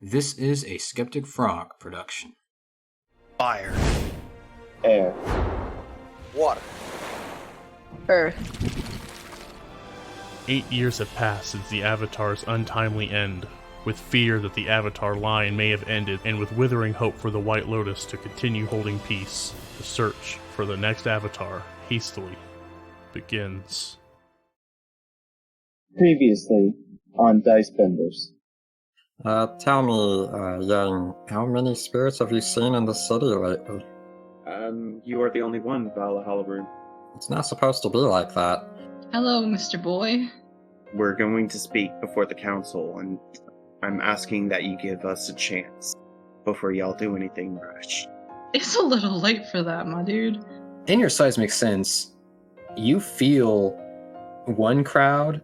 This is a Skeptic Frog production. Fire. Air. Water. Earth. 8 years have passed since the Avatar's untimely end, with fear that the Avatar line may have ended, and with withering hope for the White Lotus to continue holding peace. The search for the next Avatar hastily begins. Previously on Dicebenders. Tell me, Yang, how many spirits have you seen in the city lately? You are the only one, Valhalla. It's not supposed to be like that. Hello, Mr. Boy. We're going to speak before the council, and I'm asking that you give us a chance before y'all do anything rash. It's a little late for that, my dude. In your seismic sense, you feel one crowd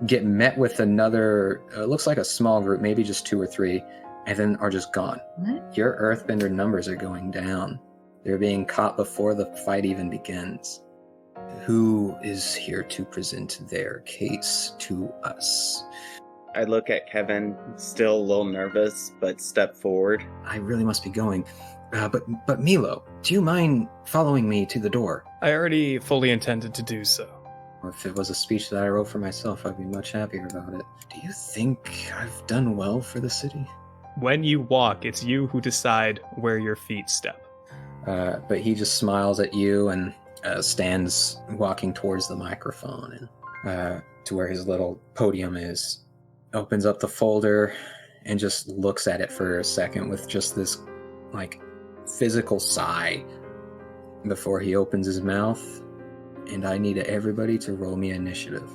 get met with another, looks like a small group, maybe just 2 or 3, and then are just gone. What? Your Earthbender numbers are going down. They're being caught before the fight even begins. Who is here to present their case to us? I look at Kevin, still a little nervous, but step forward. I really must be going. But Milo, do you mind following me to the door? I already fully intended to do so. Or if it was a speech that I wrote for myself, I'd be much happier about it. Do you think I've done well for the city? When you walk, it's you who decide where your feet step. But he just smiles at you and stands walking towards the microphone and to where his little podium is. Opens up the folder and just looks at it for a second with just this, physical sigh before he opens his mouth. And I need everybody to roll me initiative.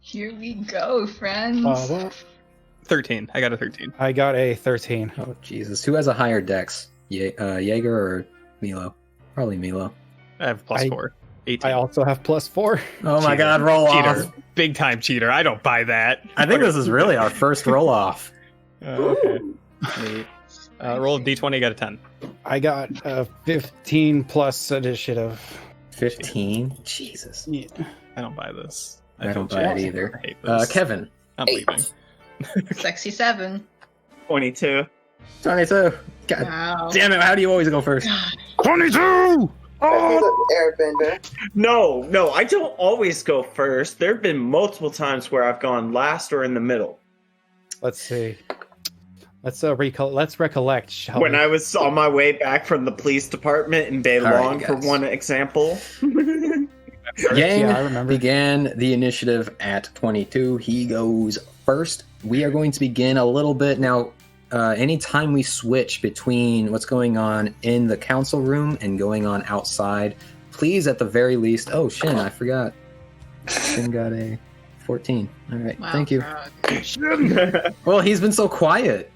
Here we go, friends. What? 13. I got a 13. I got a 13. Oh, Jesus. Who has a higher dex? Jaeger or Milo? Probably Milo. I have plus 4. 18. I also have +4. Oh my Cheater. God, roll Cheater. off. Big time cheater. I don't buy that. I think this is really our first roll off. Okay. Neat. Roll a d20, got a 10. I got a 15 plus initiative. 15? Jesus. Yeah. I don't buy this. I don't feel buy it cheated. either. I hate this. Kevin. I'm leaving. Sexy 7. 22. 22. God Wow. damn it, how do you always go first? 22! Oh! Airbender. No, I don't always go first. There have been multiple times where I've gone last or in the middle. Let's see. Let's recollect. Shall When we? I was on my way back from the police department in All right, Baylong, for guys. one example. Yang Yeah, I remember. began the initiative at 22. He goes first. We are going to begin a little bit now. Anytime we switch between what's going on in the council room and going on outside, please at the very least. Oh, Shin, I forgot. Shin got a 14. All right, Wow, thank you. Frog. Well, he's been so quiet.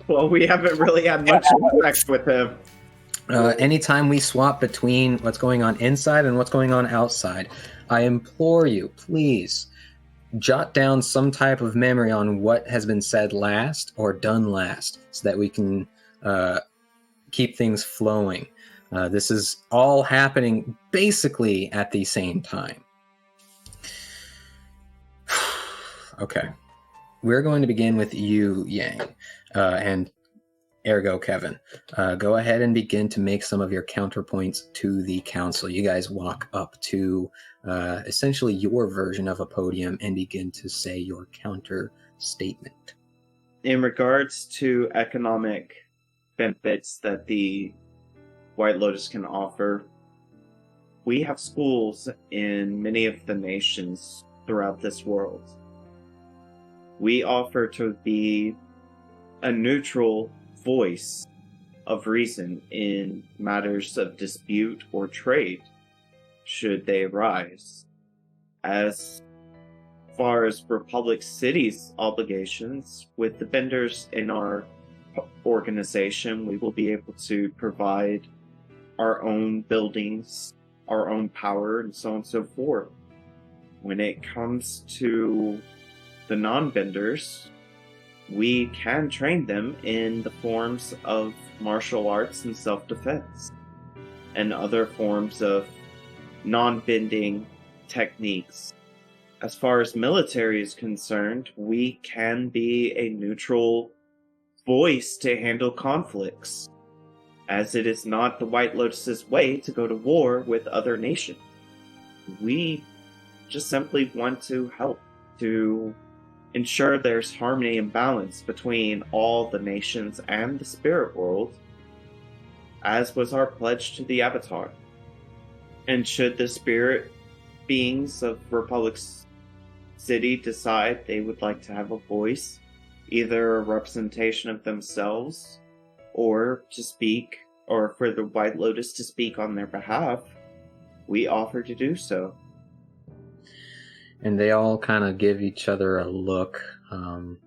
Well, we haven't really had much effect with him. Anytime we swap between what's going on inside and what's going on outside, I implore you, please jot down some type of memory on what has been said last or done last so that we can keep things flowing. This is all happening basically at the same time. Okay. We're going to begin with you, Yang, and ergo Kevin. Go ahead and begin to make some of your counterpoints to the council. You guys walk up to essentially your version of a podium and begin to say your counter statement. In regards to economic benefits that the White Lotus can offer, we have schools in many of the nations throughout this world. We offer to be a neutral voice of reason in matters of dispute or trade, should they arise. As far as Republic City's obligations, with the Benders in our organization, we will be able to provide our own buildings, our own power, and so on and so forth. When it comes to the non-Benders, we can train them in the forms of martial arts and self-defense, and other forms of non-bending techniques as far as military is concerned, we can be a neutral voice to handle conflicts, as it is not the White Lotus's way to go to war with other nations. We just simply want to help to ensure there's harmony and balance between all the nations and the spirit world, as was our pledge to the Avatar. And should the spirit beings of Republic City decide they would like to have a voice, either a representation of themselves, or to speak, or for the White Lotus to speak on their behalf, we offer to do so. And they all kind of give each other a look, kind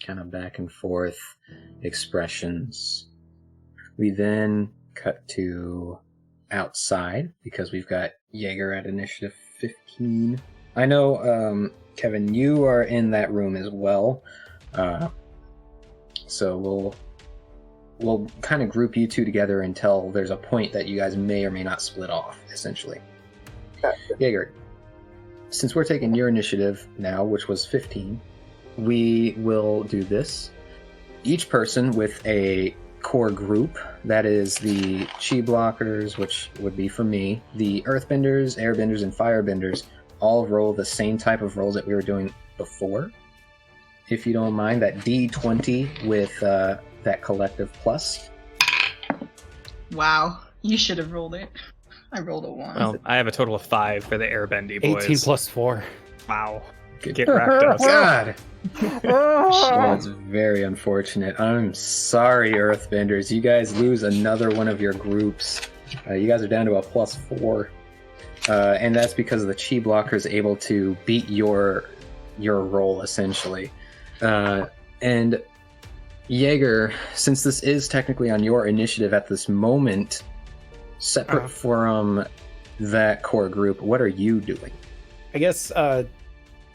of back and forth expressions. We then cut to outside because we've got Jaeger at initiative 15. I know, Kevin, you are in that room as well. So we'll kind of group you two together until there's a point that you guys may or may not split off, essentially. Gotcha. Jaeger, since we're taking your initiative now, which was 15, we will do this. Each person with a core group, that is the Chi Blockers, which would be for me, the Earthbenders, Airbenders, and Firebenders, all roll the same type of rolls that we were doing before. If you don't mind, that D20 with that collective plus. Wow, you should have rolled it. I rolled a 1. Well, I have a total of 5 for the Airbendy boys. 18 plus 4. Wow. Good. Get wrapped up. God! That's very unfortunate. I'm sorry, Earthbenders. You guys lose another one of your groups. You guys are down to a +4. And that's because the Chi Blocker is able to beat your roll, essentially. And Jaeger, since this is technically on your initiative at this moment, separate from that core group, what are you doing? I guess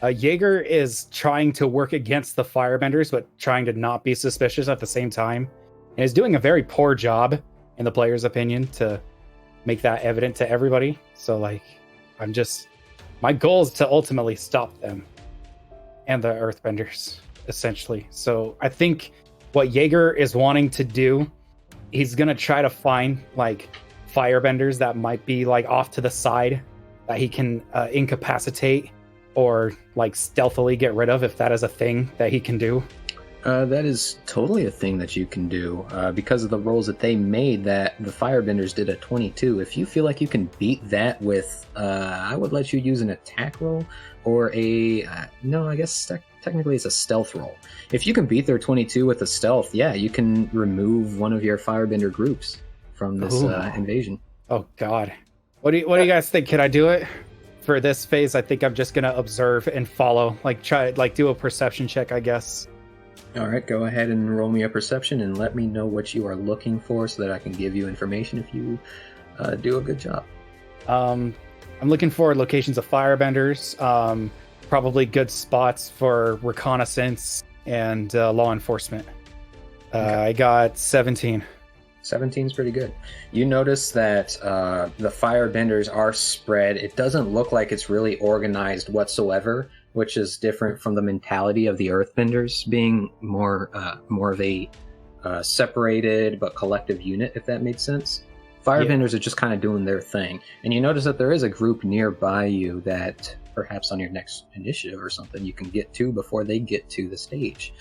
Jaeger is trying to work against the Firebenders, but trying to not be suspicious at the same time. And is doing a very poor job, in the player's opinion, to make that evident to everybody. So, my goal is to ultimately stop them and the Earthbenders, essentially. So I think what Jaeger is wanting to do, he's going to try to find, Firebenders that might be, off to the side that he can incapacitate or, stealthily get rid of, if that is a thing that he can do. That is totally a thing that you can do. Because of the rolls that they made, that the Firebenders did a 22. If you feel like you can beat that with, I would let you use an attack roll or no, I guess technically it's a stealth roll. If you can beat their 22 with a stealth, yeah, you can remove one of your Firebender groups from this invasion. Oh, God. What do you guys think? Can I do it? For this phase, I think I'm just going to observe and follow. Do a perception check, I guess. All right, go ahead and roll me a perception and let me know what you are looking for so that I can give you information if you do a good job. I'm looking for locations of Firebenders, probably good spots for reconnaissance and law enforcement. Okay. I got 17. 17 is pretty good. You notice that the Firebenders are spread. It doesn't look like it's really organized whatsoever, which is different from the mentality of the Earthbenders being more of a separated but collective unit, if that makes sense. Firebenders are just kind of doing their thing. And you notice that there is a group nearby you that perhaps on your next initiative or something you can get to before they get to the stage.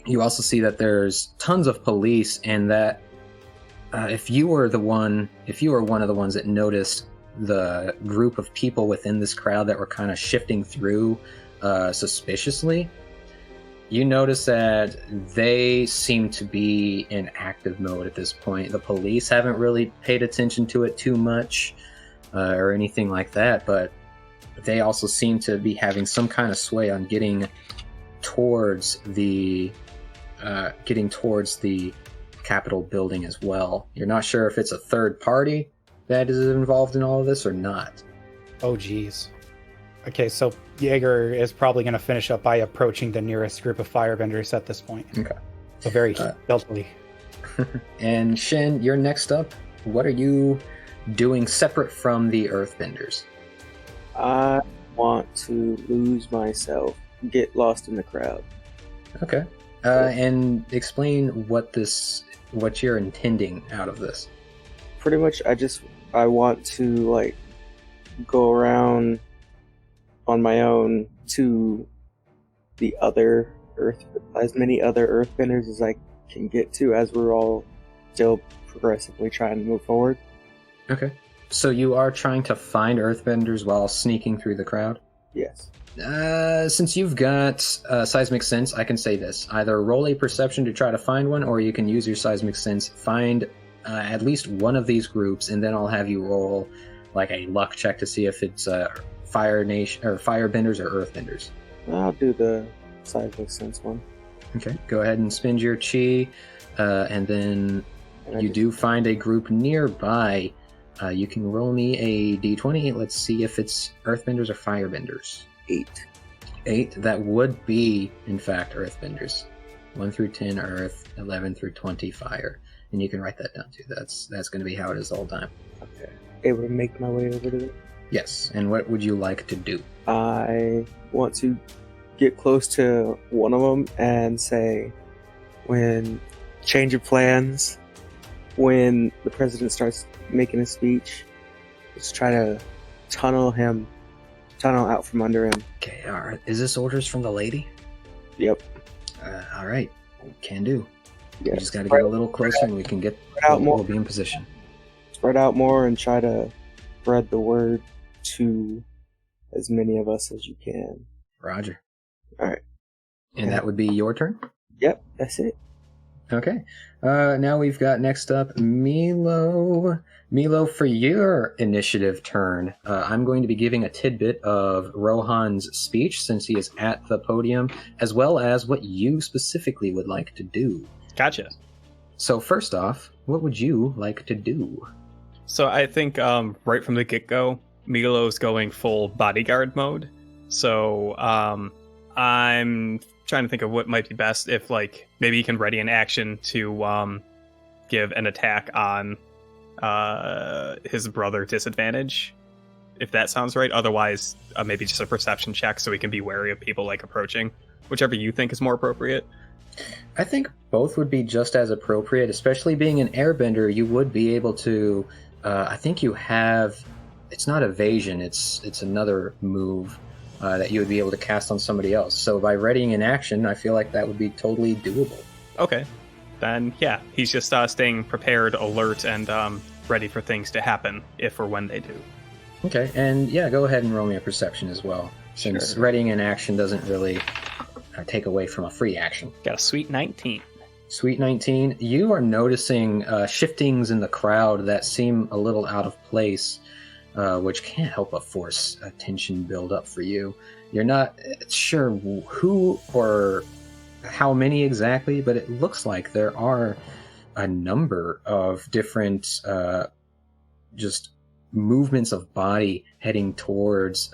You also see that there's tons of police, and that if you were one of the ones that noticed the group of people within this crowd that were kind of shifting through suspiciously, you notice that they seem to be in active mode at this point. The police haven't really paid attention to it too much or anything like that, but they also seem to be having some kind of sway on getting towards the Capitol building as well. You're not sure if it's a third party that is involved in all of this or not. Oh, geez. Okay, so Jaeger is probably going to finish up by approaching the nearest group of Firebenders at this point. Okay. So very stealthily. And Shin, you're next up. What are you doing separate from the Earthbenders? want to lose myself, get lost in the crowd. Okay. And explain what you're intending out of this. Pretty much, I want to like go around on my own to the other as many other Earthbenders as I can get to, as we're all still progressively trying to move forward. Okay. So you are trying to find Earthbenders while sneaking through the crowd? Yes. Since you've got seismic sense, I can say this. Either roll a perception to try to find one, or you can use your seismic sense, find at least one of these groups, and then I'll have you roll like a luck check to see if it's firebenders or earthbenders. I'll do the seismic sense one. Okay, go ahead and spend your chi, and then you do find a group nearby. You can roll me a d20. Let's see if it's earthbenders or firebenders. 8. That would be, in fact, earthbenders. 1 through 10 earth, 11 through 20 fire. And you can write that down too. That's going to be how it is all time. Okay. Able to make my way over to it? Yes. And what would you like to do? I want to get close to one of them and say, when change of plans, when the president starts making a speech, let's try to tunnel out from under him. Okay, alright. Is this orders from the lady? Yep. Alright. Can do. Yeah. We just gotta get a little closer and we can get out more. We'll be in position. Spread out more and try to spread the word to as many of us as you can. Roger. Alright. And that would be your turn? Yep, that's it. Okay. Now we've got next up Milo. Milo, for your initiative turn, I'm going to be giving a tidbit of Rohan's speech since he is at the podium, as well as what you specifically would like to do. Gotcha. So first off, what would you like to do? So I think right from the get-go, Milo's going full bodyguard mode. So I'm trying to think of what might be best if, like, maybe he can ready an action to give an attack on his brother disadvantage, if that sounds right. Otherwise, maybe just a perception check so he can be wary of people, like, approaching. Whichever you think is more appropriate. I think both would be just as appropriate, especially being an airbender. You would be able to, I think you have, it's not evasion, it's another move that you would be able to cast on somebody else. So by readying an action, I feel like that would be totally doable. Okay. Then, yeah, he's just staying prepared, alert, and ready for things to happen if or when they do. Okay, and yeah, go ahead and roll me a perception as well, since readying an action doesn't really take away from a free action. Got a sweet 19. Sweet 19. You are noticing shiftings in the crowd that seem a little out of place, which can't help but force a tension build up for you. You're not sure who or how many exactly, but it looks like there are a number of different just movements of body heading towards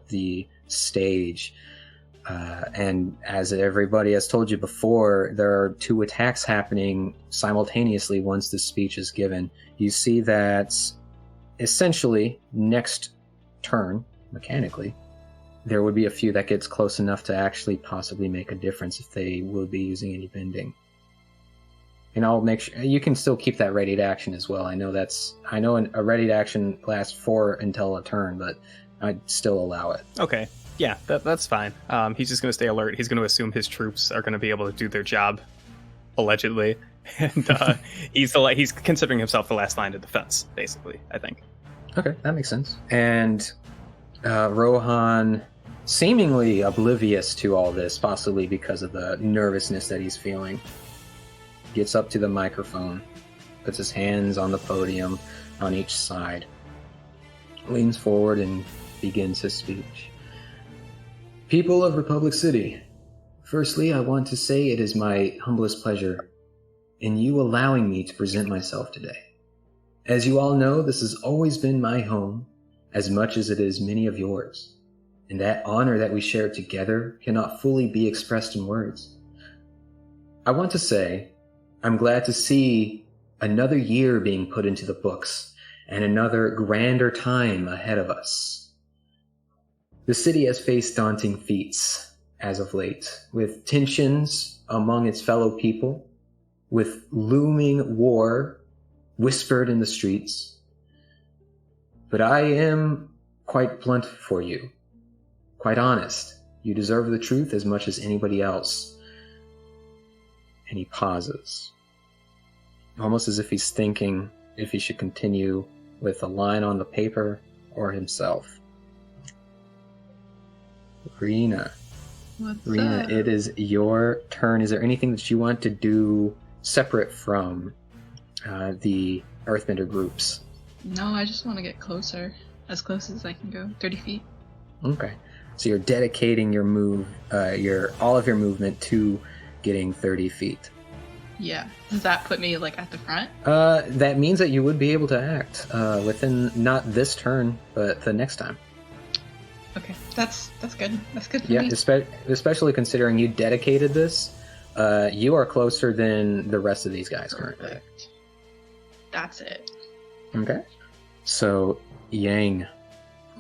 the stage. And as everybody has told you before, there are 2 attacks happening simultaneously once the speech is given. You see that essentially next turn, mechanically, there would be a few that gets close enough to actually possibly make a difference if they will be using any bending. And I'll make sure you can still keep that ready to action as well. I know a ready to action lasts 4 until a turn, but I'd still allow it. Okay. Yeah, that's fine. He's just going to stay alert. He's going to assume his troops are going to be able to do their job, allegedly. And he's considering himself the last line of defense, basically, I think. Okay, that makes sense. And Rohan, seemingly oblivious to all this, possibly because of the nervousness that he's feeling, gets up to the microphone, puts his hands on the podium on each side, leans forward and begins his speech. People of Republic City, firstly, I want to say it is my humblest pleasure in you allowing me to present myself today. As you all know, this has always been my home, as much as it is many of yours, and that honor that we share together cannot fully be expressed in words. I want to say, I'm glad to see another year being put into the books, and another grander time ahead of us. The city has faced daunting feats as of late, with tensions among its fellow people, with looming war whispered in the streets. But I am quite blunt for you, quite honest. You deserve the truth as much as anybody else. And he pauses, almost as if he's thinking if he should continue with a line on the paper or himself. Rena. What's Rena, up? it is your turn. Is there anything that you want to do separate from the Earthbender groups? No, I just want to get closer. As close as I can go. 30 feet. Okay. So you're dedicating your move, all of your movement to getting 30 feet. Yeah. Does that put me, like, at the front? That means that you would be able to act within not this turn, but the next time. Okay. That's good. That's good for Yeah, me. especially considering you dedicated this. You are closer than the rest of these guys currently. Perfect. That's it. Okay. So, Yang,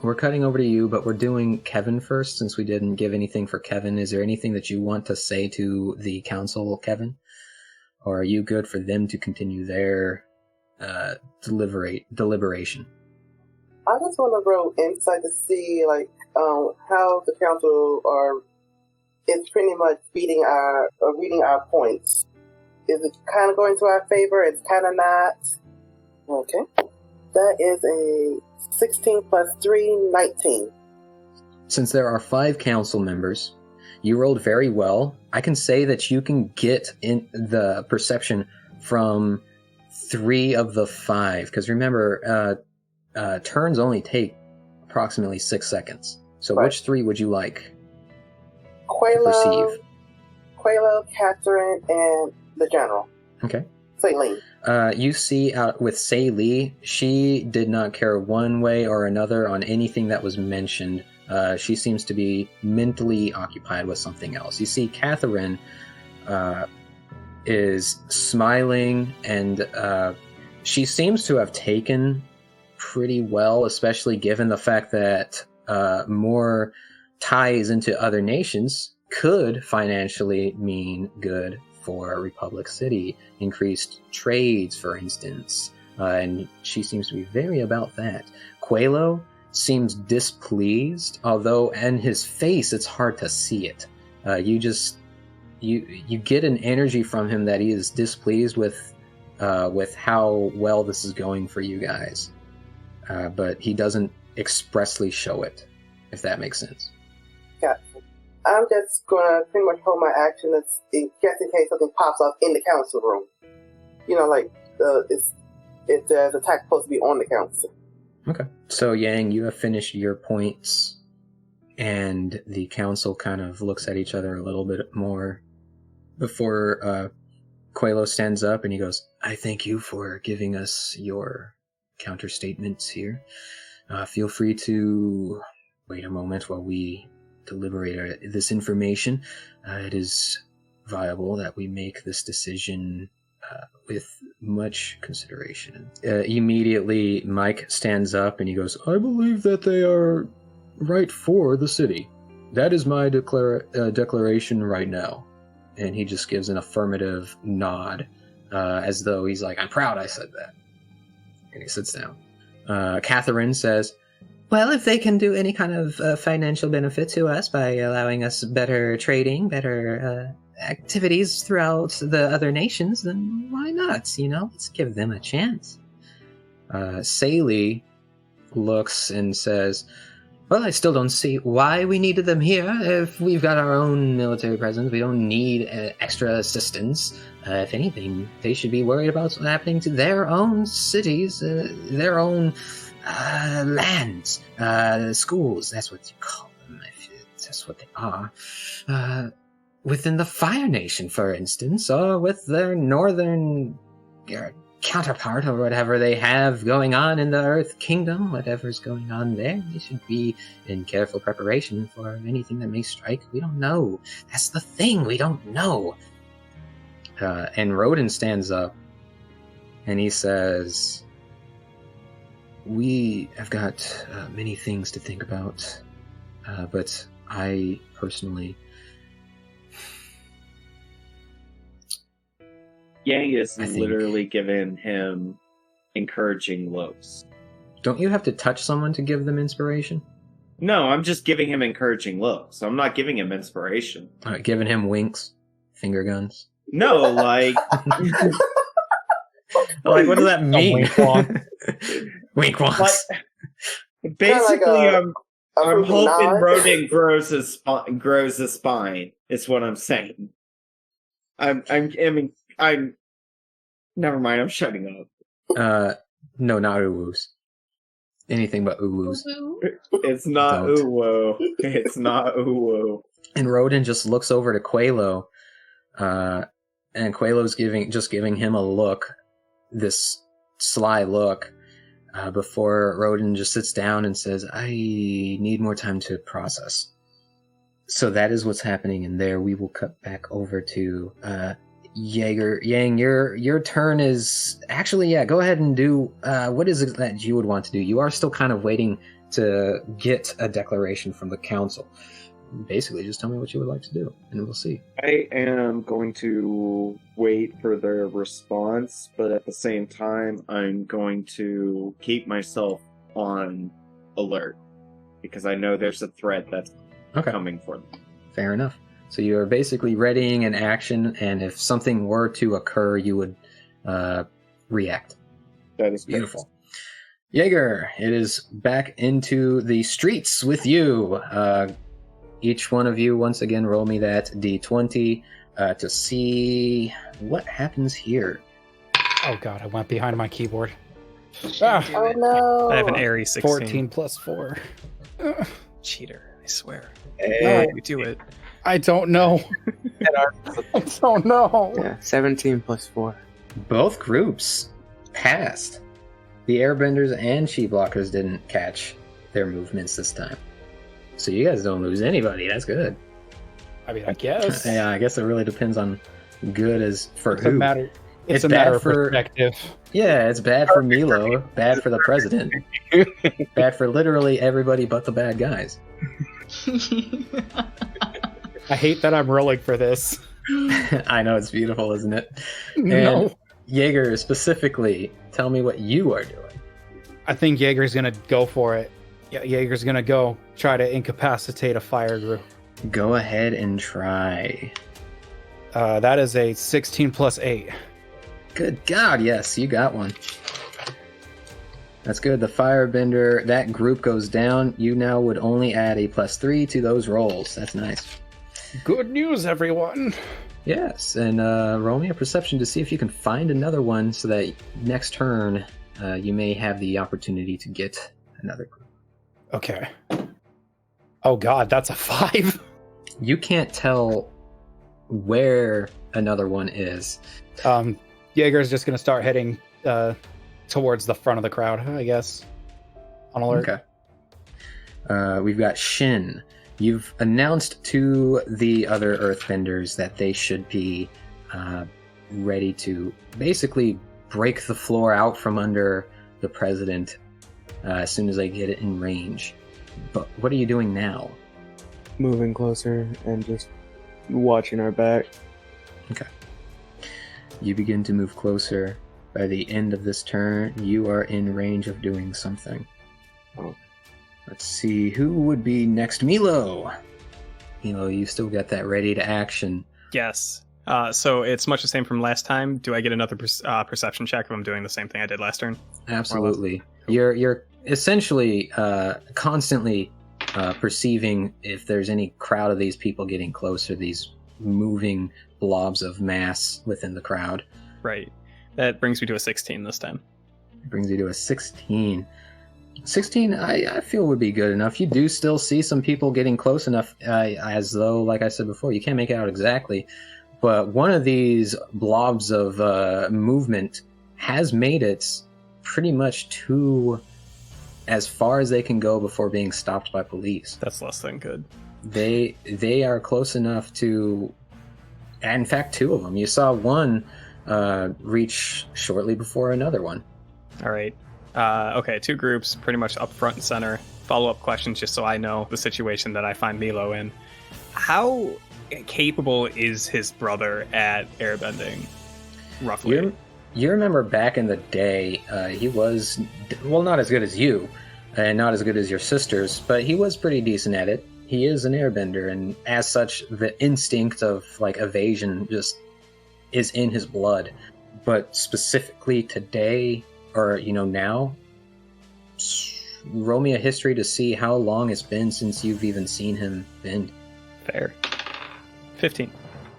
we're cutting over to you, but we're doing Kevin first since we didn't give anything for Kevin. Is there anything that you want to say to the council, Kevin? Or are you good for them to continue their deliberation? I just want to roll insight to see how the council is pretty much reading our points. Is it kind of going to our favor? It's kind of not. Okay, that is a 16 plus 3, 19. Since there are 5 council members, you rolled very well. I can say that you can get in the perception from 3 of the 5, because remember, turns only take approximately 6 seconds. So Right. which 3 would you like to perceive? Quaylo, Catherine, and the general. Okay. Celine. You see with Sei Lee, she did not care one way or another on anything that was mentioned. She seems to be mentally occupied with something else. You see Catherine is smiling, and she seems to have taken pretty well, especially given the fact that more ties into other nations could financially mean good for Republic City. Increased trades, for instance. And she seems to be very about that. Quaylo seems displeased, although in his face it's hard to see it. You get an energy from him that he is displeased with how well this is going for you guys. But he doesn't expressly show it, if that makes sense. Gotcha. I'm just gonna pretty much hold my action just in case something pops up in the council room. You know, if there's attack supposed to be on the council. Okay. So Yang, you have finished your points, and the council kind of looks at each other a little bit more before Quaylo stands up and he goes, "I thank you for giving us your counter statements here. Feel free to wait a moment while we deliberate this information. It is viable that we make this decision with much consideration." Immediately, Mike stands up and he goes, "I believe that they are right for the city. That is my declaration right now." And he just gives an affirmative nod, as though he's like, "I'm proud I said that." And he sits down. Catherine says, "Well, if they can do any kind of financial benefit to us by allowing us better trading, better activities throughout the other nations, then why not? Let's give them a chance." Saley looks and says, "Well, I still don't see why we needed them here. If we've got our own military presence, we don't need extra assistance. If anything, they should be worried about what's happening to their own cities, their own lands, schools." That's what you call them, if that's what they are. Within the Fire Nation, for instance, or with their northern counterpart, or whatever they have going on in the Earth Kingdom, whatever's going on there, they should be in careful preparation for anything that may strike. We don't know. That's the thing, we don't know. And Rodin stands up, and he says, "We have got many things to think about. but I personally... Yang is I think- literally giving him encouraging looks. Don't you have to touch someone to give them inspiration? No, I'm just giving him encouraging looks. I'm not giving him inspiration. Giving him winks, finger guns. No, like Like, what does that mean? wink wonk. Wink wonks. basically, a I'm fruity hoping nod. Rodin grows a spine. Is what I'm saying. I mean, I'm. Never mind. I'm shutting up. No, not uwoos. Anything but uwoos. It's not Don't. uwo. It's not uwo. And Rodin just looks over to Quelo, and Quelo's giving him a look, this sly look, before Rodin just sits down and says, "I need more time to process." So that is what's happening in there. We will cut back over to Jaeger. Yang, your turn is actually, yeah, go ahead and do what is it that you would want to do. You are still kind of waiting to get a declaration from the council. Basically, just tell me what you would like to do, and we'll see. I am going to wait for their response, but at the same time, I'm going to keep myself on alert because I know there's a threat that's coming for them. Fair enough. So you are basically readying an action, and if something were to occur, you would react. That is beautiful. Jaeger, it is back into the streets with you. Each one of you, once again, roll me that d20 to see what happens here. Oh god, I went behind my keyboard. Oh no! I have an airy 16. 14 plus 4. Cheater, I swear. No, You do it. I don't know. I don't know. Yeah, 17 plus 4. Both groups passed. The Airbenders and She-Blockers didn't catch their movements this time. So you guys don't lose anybody. That's good. I mean, I guess. Yeah, I guess it really depends on good as for It's who. a matter. It's a bad matter of for perspective. Yeah, it's bad for Milo, bad for the president, bad for literally everybody but the bad guys. I hate that I'm rolling for this. I know, it's beautiful, isn't it? No. And Jaeger, specifically, tell me what you are doing. I think Jaeger's gonna go for it. Yeah, Jaeger's gonna go try to incapacitate a fire group. Go ahead and try. That is a 16 plus 8. Good God, yes, you got one. That's good. The firebender, that group goes down. You now would only add a +3 to those rolls. That's nice. Good news, everyone. Yes, and roll me a perception to see if you can find another one so that next turn you may have the opportunity to get another group. Okay. Oh god, that's a 5. You can't tell where another one is. Jaeger's just gonna start heading towards the front of the crowd, I guess. On alert. Okay. We've got Shin. You've announced to the other Earthbenders that they should be ready to basically break the floor out from under the president as soon as they get it in range. But what are you doing now? Moving closer and just watching our back. Okay. You begin to move closer. By the end of this turn, you are in range of doing something. Oh. Let's see, who would be next? Milo! Milo, you still got that ready to action. Yes. So it's much the same from last time. Do I get another perception check if I'm doing the same thing I did last turn? Absolutely. You're essentially constantly perceiving if there's any crowd of these people getting closer, these moving blobs of mass within the crowd. Right. That brings me to a 16 this time. Brings you to a 16. 16, I feel would be good enough. You do still see some people getting close enough, as though, like I said before, you can't make it out exactly. But one of these blobs of movement has made it pretty much to as far as they can go before being stopped by police. That's less than good. They are close enough to... In fact, two of them. You saw one reach shortly before another one. All right. Okay, two groups pretty much up front and center. follow-up questions just so I know the situation that I find Milo in. How capable is his brother at airbending, roughly? You remember back in the day, he was, well, not as good as you, and not as good as your sisters, but he was pretty decent at it. He is an airbender, and as such, the instinct of like evasion just is in his blood. But specifically today, or now, roll me a history to see how long it's been since you've even seen him bend. Fair. 15.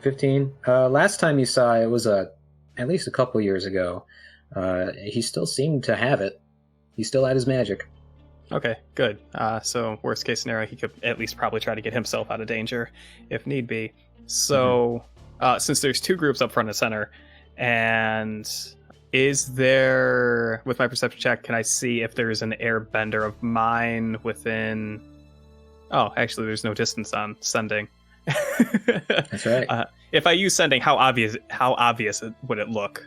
15. Last time you saw it was at least a couple years ago. He still seemed to have it. He still had his magic. Okay, good. So worst case scenario, he could at least probably try to get himself out of danger if need be. So since there's two groups up front and center, and is there, with my perception check, can I see if there's an airbender of mine within... Oh, actually, there's no distance on sending. That's right. If I use sending, how obvious would it look?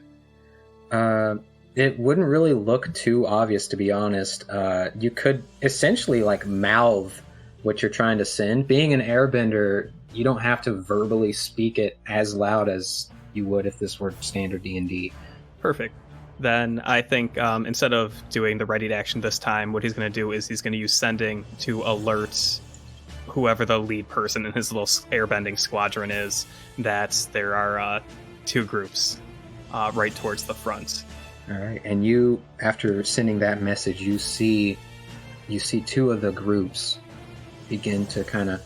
It wouldn't really look too obvious, to be honest. You could essentially like mouth what you're trying to send. Being an airbender, you don't have to verbally speak it as loud as you would if this were standard D&D. Perfect. Then I think instead of doing the ready to action this time, what he's going to do is he's going to use sending to alert whoever the lead person in his little airbending squadron is that there are two groups right towards the front. All right, and you, after sending that message, you see two of the groups begin to kind of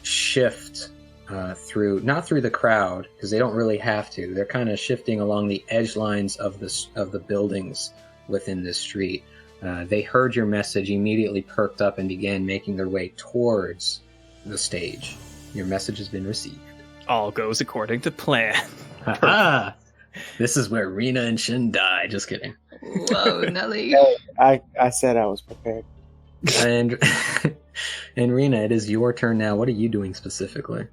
shift not through the crowd, because they don't really have to. They're kind of shifting along the edge lines of the buildings within this street. They heard your message, immediately perked up, and began making their way towards the stage. Your message has been received. All goes according to plan. Ha! This is where Rena and Shin die. Just kidding. Whoa, Nelly. I said I was prepared. And Rena, it is your turn now. What are you doing specifically?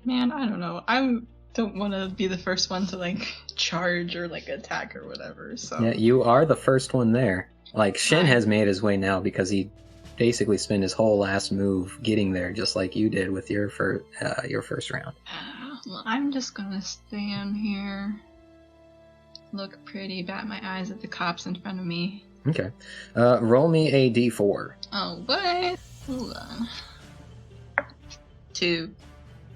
Man, I don't know. I don't want to be the first one to like charge or like attack or whatever. So Yeah, you are the first one there. Like Shin has made his way now because he basically spent his whole last move getting there, just like you did with your first round. Well, I'm just gonna stand here, look pretty, bat my eyes at the cops in front of me. Okay. Roll me a d4. Oh, what? Hold on. 2.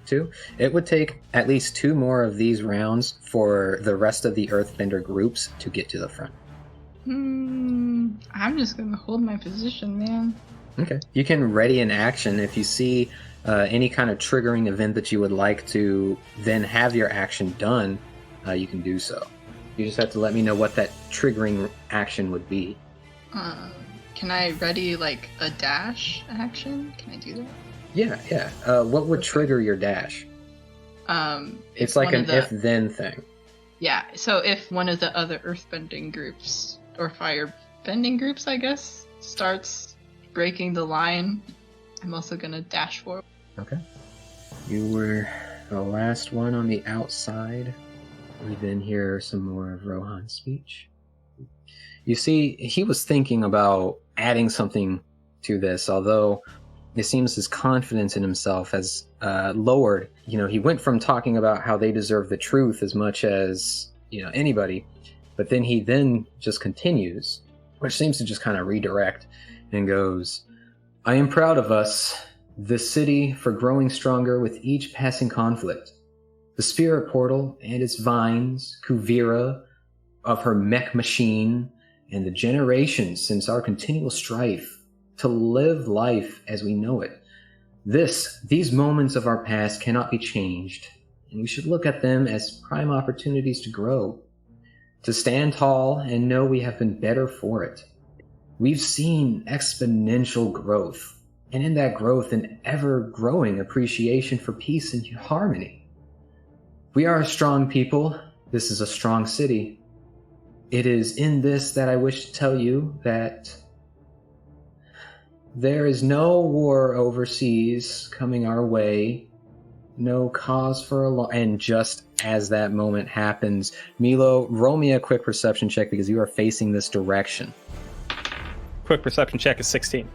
2. It would take at least 2 more of these rounds for the rest of the Earthbender groups to get to the front. I'm just gonna hold my position, man. Okay. You can ready an action if you see any kind of triggering event that you would like to then have your action done. You can do so. You just have to let me know what that triggering action would be. Can I ready like a dash action? Can I do that? Yeah. What would trigger your dash? It's like an if-then thing. Yeah, so if one of the other earthbending groups, or firebending groups, I guess, starts breaking the line, I'm also gonna dash forward. Okay. You were the last one on the outside. We then hear some more of Rohan's speech. You see, he was thinking about adding something to this, although it seems his confidence in himself has lowered. He went from talking about how they deserve the truth as much as, anybody, but then he just continues, which seems to just kind of redirect, and goes, I am proud of us, the city, for growing stronger with each passing conflict. The spirit portal and its vines, Kuvira, of her mech machine, and the generations since our continual strife to live life as we know it. These moments of our past cannot be changed, and we should look at them as prime opportunities to grow, to stand tall and know we have been better for it. We've seen exponential growth, and in that growth, an ever-growing appreciation for peace and harmony. We are a strong people. This is a strong city. It is in this that I wish to tell you that there is no war overseas coming our way, no cause for alarm. And just as that moment happens, Milo, roll me a quick perception check because you are facing this direction. Quick perception check is 16.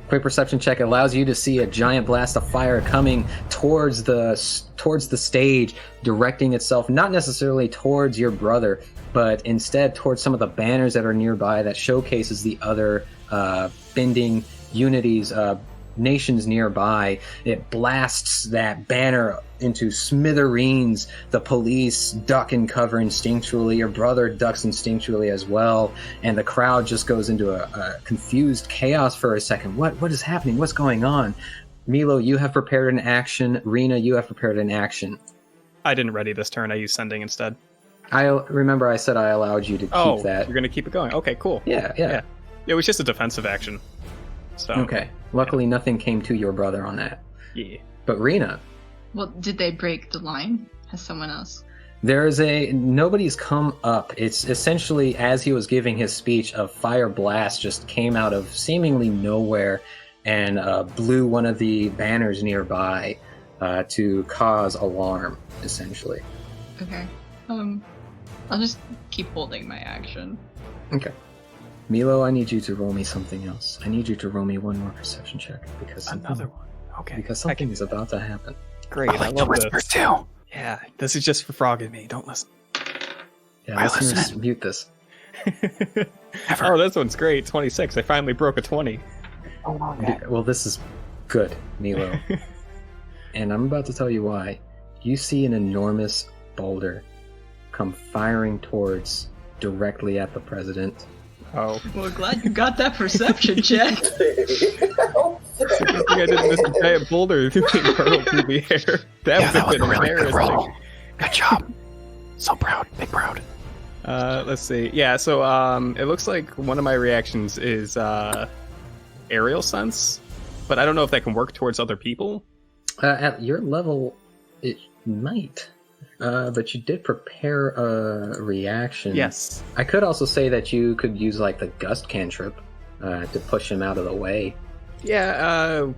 Quick perception check allows you to see a giant blast of fire coming towards the stage, directing itself not necessarily towards your brother, but instead towards some of the banners that are nearby that showcases the other bending unities, nations nearby. It blasts that banner into smithereens. The police duck and cover instinctually. Your brother ducks instinctually as well, and the crowd just goes into a confused chaos for a second. What is happening? What's going on? Milo, you have prepared an action. Rena, you have prepared an action. I didn't ready this turn. I used sending instead. I remember I said I allowed you to keep that. You're gonna keep it going. Okay, cool. Yeah. It was just a defensive action. So Okay. Luckily, nothing came to your brother on that. yeah. But Rena, Well, did they break the line? Has someone else? nobody's come up. It's essentially, as he was giving his speech, a fire blast just came out of seemingly nowhere and blew one of the banners nearby to cause alarm, essentially. Okay. I'll just keep holding my action. Okay. Milo, I need you to roll me something else. I need you to roll me one more perception check because Another one. Okay. Because something is about to happen. Great. I love this. too. Yeah, this is just for Frog and me. Don't listen. Yeah, listeners, mute this. Oh, this one's great. 26. I finally broke a 20. Well, this is good, Milo. And I'm about to tell you why. You see an enormous boulder come firing towards directly at the president. Oh. Well, glad you got that perception check. I think I didn't miss a giant boulder being hurled through the air. That would have been embarrassing. Good job. So proud. Big proud. Let's see. Yeah, so it looks like one of my reactions is aerial sense, but I don't know if that can work towards other people. At your level, it might. But you did prepare a reaction. Yes. I could also say that you could use like the gust cantrip to push him out of the way. Yeah,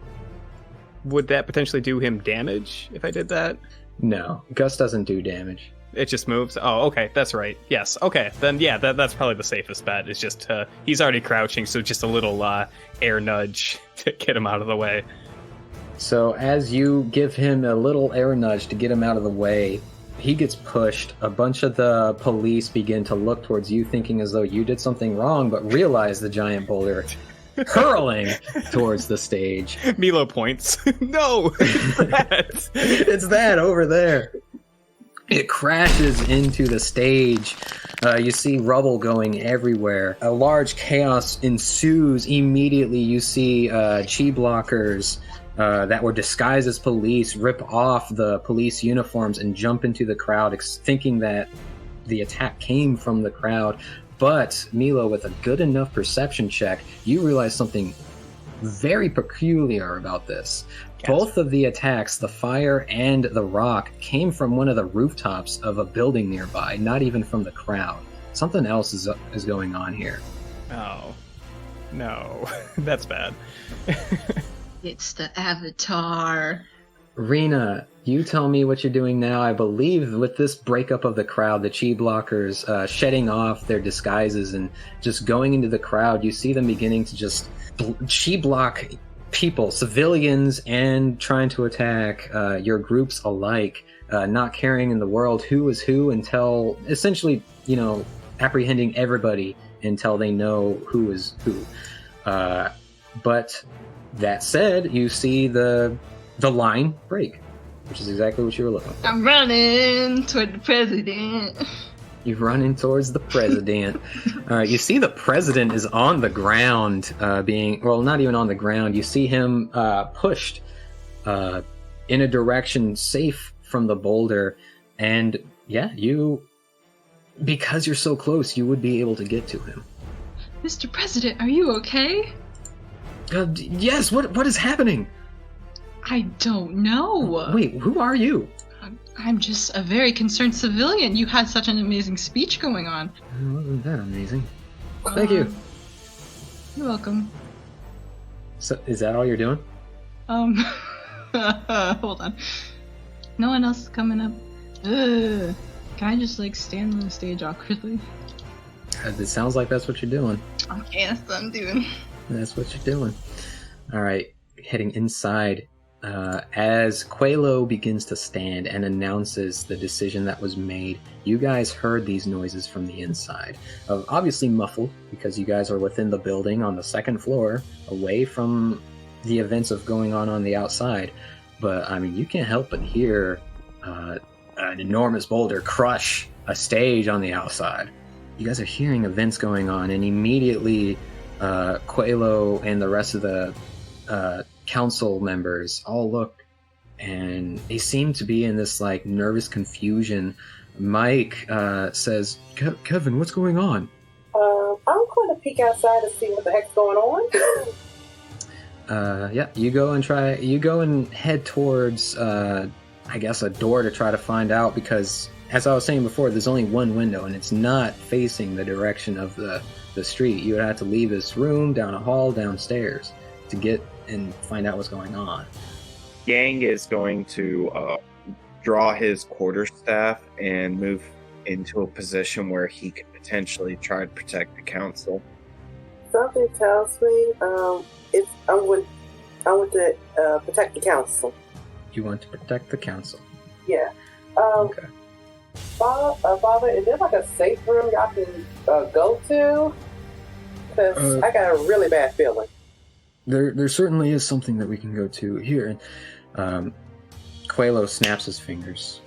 would that potentially do him damage if I did that? No, gust doesn't do damage. It just moves? Oh, okay, that's right. Yes, okay, then yeah, that's probably the safest bet. Is just, he's already crouching, so just a little air nudge to get him out of the way. So as you give him a little air nudge to get him out of the way, he gets pushed. A bunch of the police begin to look towards you, thinking as though you did something wrong, but realize the giant boulder hurling towards the stage. Milo points. No! It's that over there. It crashes into the stage. You see rubble going everywhere. A large chaos ensues. Immediately you see chi blockers that were disguised as police rip off the police uniforms and jump into the crowd, thinking that the attack came from the crowd. But Milo, with a good enough perception check, you realize something very peculiar about this. Yes. Both of the attacks, the fire and the rock, came from one of the rooftops of a building nearby, not even from the crowd. Something else is going on here. Oh. No. That's bad. It's the Avatar. Rena, you tell me what you're doing now. I believe with this breakup of the crowd, the chi blockers shedding off their disguises and just going into the crowd, you see them beginning to just chi block people, civilians, and trying to attack your groups alike, not caring in the world who is who until essentially, apprehending everybody until they know who is who. But that said, you see the line break, which is exactly what you were looking for. I'm running toward the president. You run in towards the president. You see the president is on the ground, not even on the ground. You see him pushed in a direction safe from the boulder. And yeah, because you're so close, you would be able to get to him. Mr. President, are you okay? Yes, what is happening? I don't know. Wait, who are you? I'm just a very concerned civilian. You had such an amazing speech going on. Wasn't that amazing? Thank you. You're welcome. So, is that all you're doing? Hold on. No one else is coming up. Ugh. Can I just stand on the stage awkwardly? It sounds like that's what you're doing. Okay, that's what I'm doing. That's what you're doing. All right, heading inside. As Quelo begins to stand and announces the decision that was made, you guys heard these noises from the inside. Obviously muffled, because you guys are within the building on the second floor, away from the events of going on the outside. But, I mean, you can't help but hear an enormous boulder crush a stage on the outside. You guys are hearing events going on, and immediately Quelo and the rest of the council members all look, and they seem to be in this like nervous confusion. Mike says, Kevin, what's going on? I'm going to peek outside and see what the heck's going on. Yeah, you go and head towards I guess a door to try to find out, because as I was saying before, there's only one window and it's not facing the direction of the street. You would have to leave this room, down a hall, downstairs to get and find out what's going on. Yang is going to draw his quarterstaff and move into a position where he could potentially try to protect the council. Something tells me I want to protect the council. You want to protect the council? Yeah. Okay. Father, is there like a safe room y'all can go to? Because I got a really bad feeling. There certainly is something that we can go to here. Quelo snaps his fingers.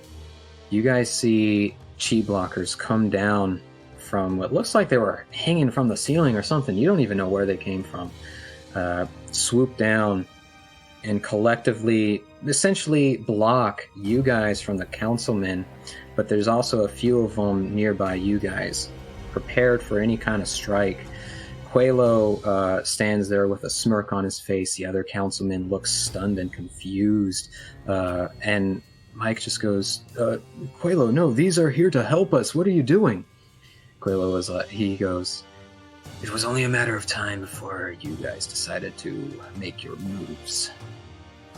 You guys see chi blockers come down from what looks like they were hanging from the ceiling or something. You don't even know where they came from. Swoop down and collectively, essentially block you guys from the councilmen, but there's also a few of them nearby you guys, prepared for any kind of strike. Quelo stands there with a smirk on his face. The other councilman looks stunned and confused. And Mike just goes, Quelo, no, these are here to help us. What are you doing? Quelo he goes, it was only a matter of time before you guys decided to make your moves.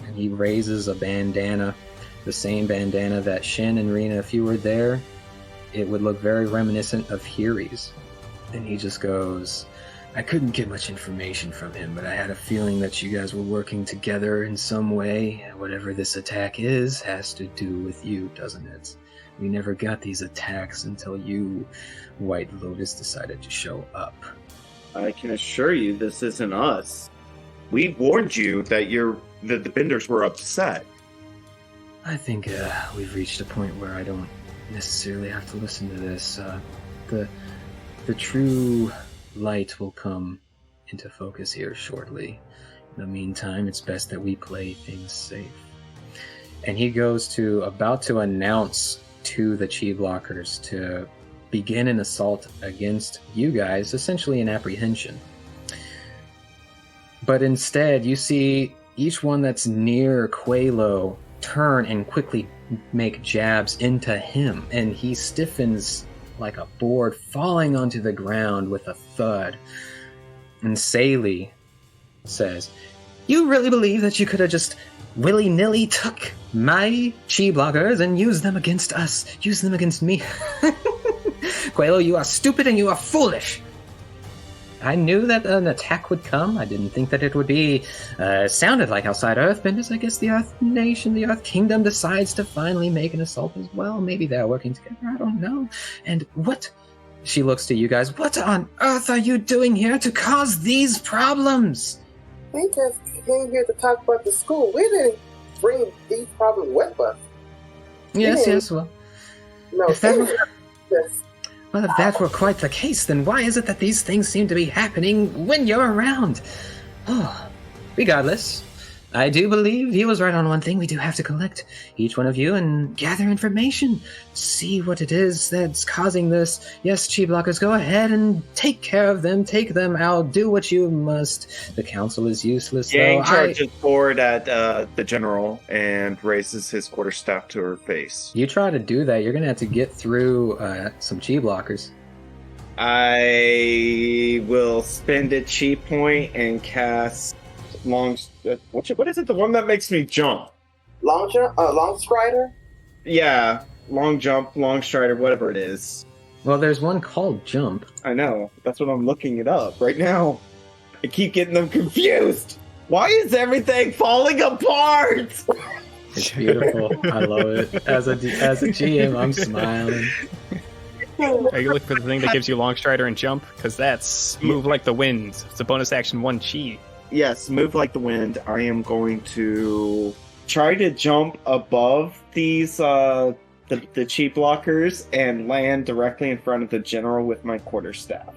And he raises a bandana, the same bandana that Shin and Rena, if you were there, it would look very reminiscent of Hiri's. And he just goes, I couldn't get much information from him, but I had a feeling that you guys were working together in some way. Whatever this attack is has to do with you, doesn't it? We never got these attacks until you, White Lotus, decided to show up. I can assure you this isn't us. We warned you that the Benders were upset. I think we've reached a point where I don't necessarily have to listen to this. The true light will come into focus here shortly. In the meantime, it's best that we play things safe. And he goes about to announce to the chi blockers to begin an assault against you guys, essentially an apprehension. But instead, you see each one that's near Quelo turn and quickly make jabs into him, and he stiffens like a board, falling onto the ground with a thud. And Saley says, you really believe that you could have just willy-nilly took my chi blockers and used them against us, used them against me? Quelo, you are stupid and you are foolish. I knew that an attack would come. I didn't think that it would be sounded like outside Earthbenders. I guess the Earth Nation, the Earth Kingdom decides to finally make an assault as well. Maybe they're working together. I don't know. And what? She looks to you guys. What on earth are you doing here to cause these problems? We just came here to talk about the school. We didn't bring these problems with us. Yes. Well, no. Well, if that were quite the case, then why is it that these things seem to be happening when you're around? Oh, regardless, I do believe he was right on one thing. We do have to collect each one of you and gather information. See what it is that's causing this. Yes, chi blockers, go ahead and take care of them. Take them out. Do what you must. The council is useless, Yang though. charges forward at the general and raises his quarterstaff to her face. You try to do that, you're going to have to get through some chi blockers. I will spend a chi point and cast long. What is it? The one that makes me jump. Long strider. Yeah, long jump, long strider, whatever it is. Well, there's one called jump. I know. That's what I'm looking it up right now. I keep getting them confused. Why is everything falling apart? It's beautiful. I love it. As a GM, I'm smiling. Are you looking for the thing that gives you long strider and jump? Because that's move like the wind. It's a bonus action 1 chi. Yes, move like the wind. I am going to try to jump above these the chi blockers and land directly in front of the general with my quarterstaff.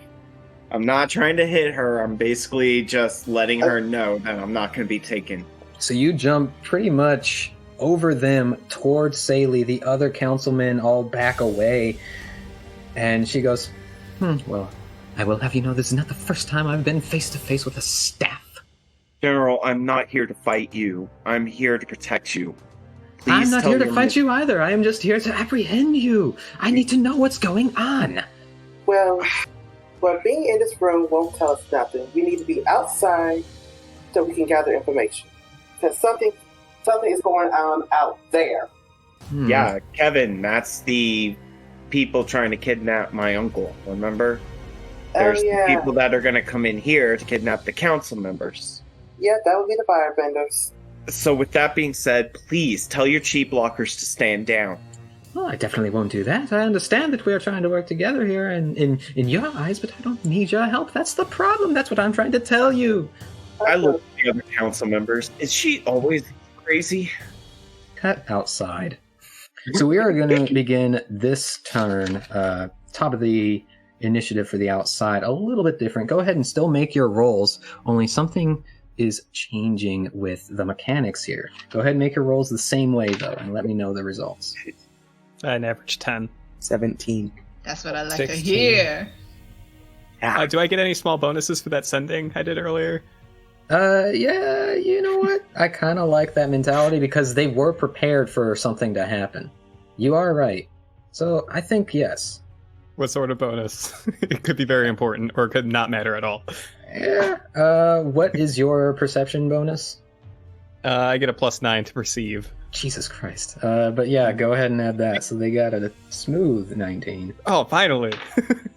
I'm not trying to hit her. I'm basically just letting her know that I'm not going to be taken. So you jump pretty much over them towards Saley. The other councilmen all back away. And she goes, well, I will have you know this is not the first time I've been face to face with a staff. General, I'm not here to fight you. I'm here to protect you. Please I'm not tell here to your fight you either. I am just here to apprehend you. I need to know what's going on. Well, being in this room won't tell us nothing. We need to be outside so we can gather information. Because something is going on out there. Yeah, Kevin, that's the people trying to kidnap my uncle, remember? There's the people that are going to come in here to kidnap the council members. Yeah, that would be the firebenders. So with that being said, please tell your chi blockers to stand down. Well, I definitely won't do that. I understand that we are trying to work together here and in your eyes, but I don't need your help. That's the problem. That's what I'm trying to tell you. I look at the other council members. Is she always crazy? Cut outside. So we are going to begin this turn, top of the initiative for the outside, a little bit different. Go ahead and still make your rolls, only something is changing with the mechanics here. Go ahead and make your rolls the same way, though, and let me know the results. An average 10. 17. That's what I like 16. to hear. Do I get any small bonuses for that sending I did earlier? Yeah, you know what? I kind of like that mentality because they were prepared for something to happen. You are right. So I think yes. What sort of bonus? It could be very important, or it could not matter at all. Yeah. What is your perception bonus? I get a +9 to perceive. Jesus Christ. But yeah, go ahead and add that. So they got a smooth 19. Oh, finally!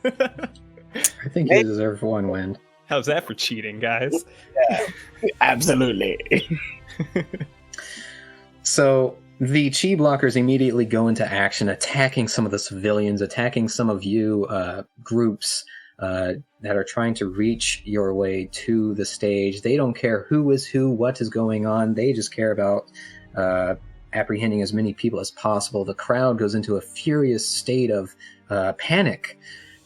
I think you deserve one win. How's that for cheating, guys? Yeah, absolutely. So the chi blockers immediately go into action, attacking some of the civilians, attacking some of you groups that are trying to reach your way to the stage. They don't care who is who, what is going on. They just care about apprehending as many people as possible. The crowd goes into a furious state of panic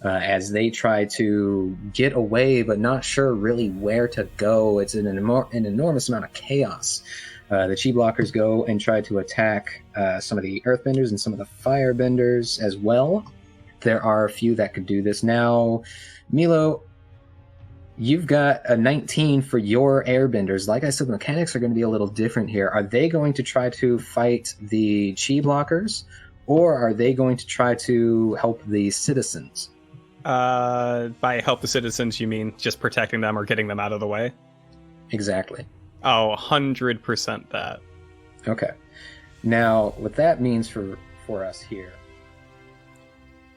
as they try to get away, but not sure really where to go. It's an enormous amount of chaos. The chi blockers go and try to attack some of the earthbenders and some of the firebenders as well. There are a few that could do this. Now, Milo, you've got a 19 for your airbenders. Like I said, the mechanics are going to be a little different here. Are they going to try to fight the chi blockers, or are they going to try to help the citizens? By help the citizens, you mean just protecting them or getting them out of the way? Exactly. Oh, 100% that. Okay. Now, what that means for us here.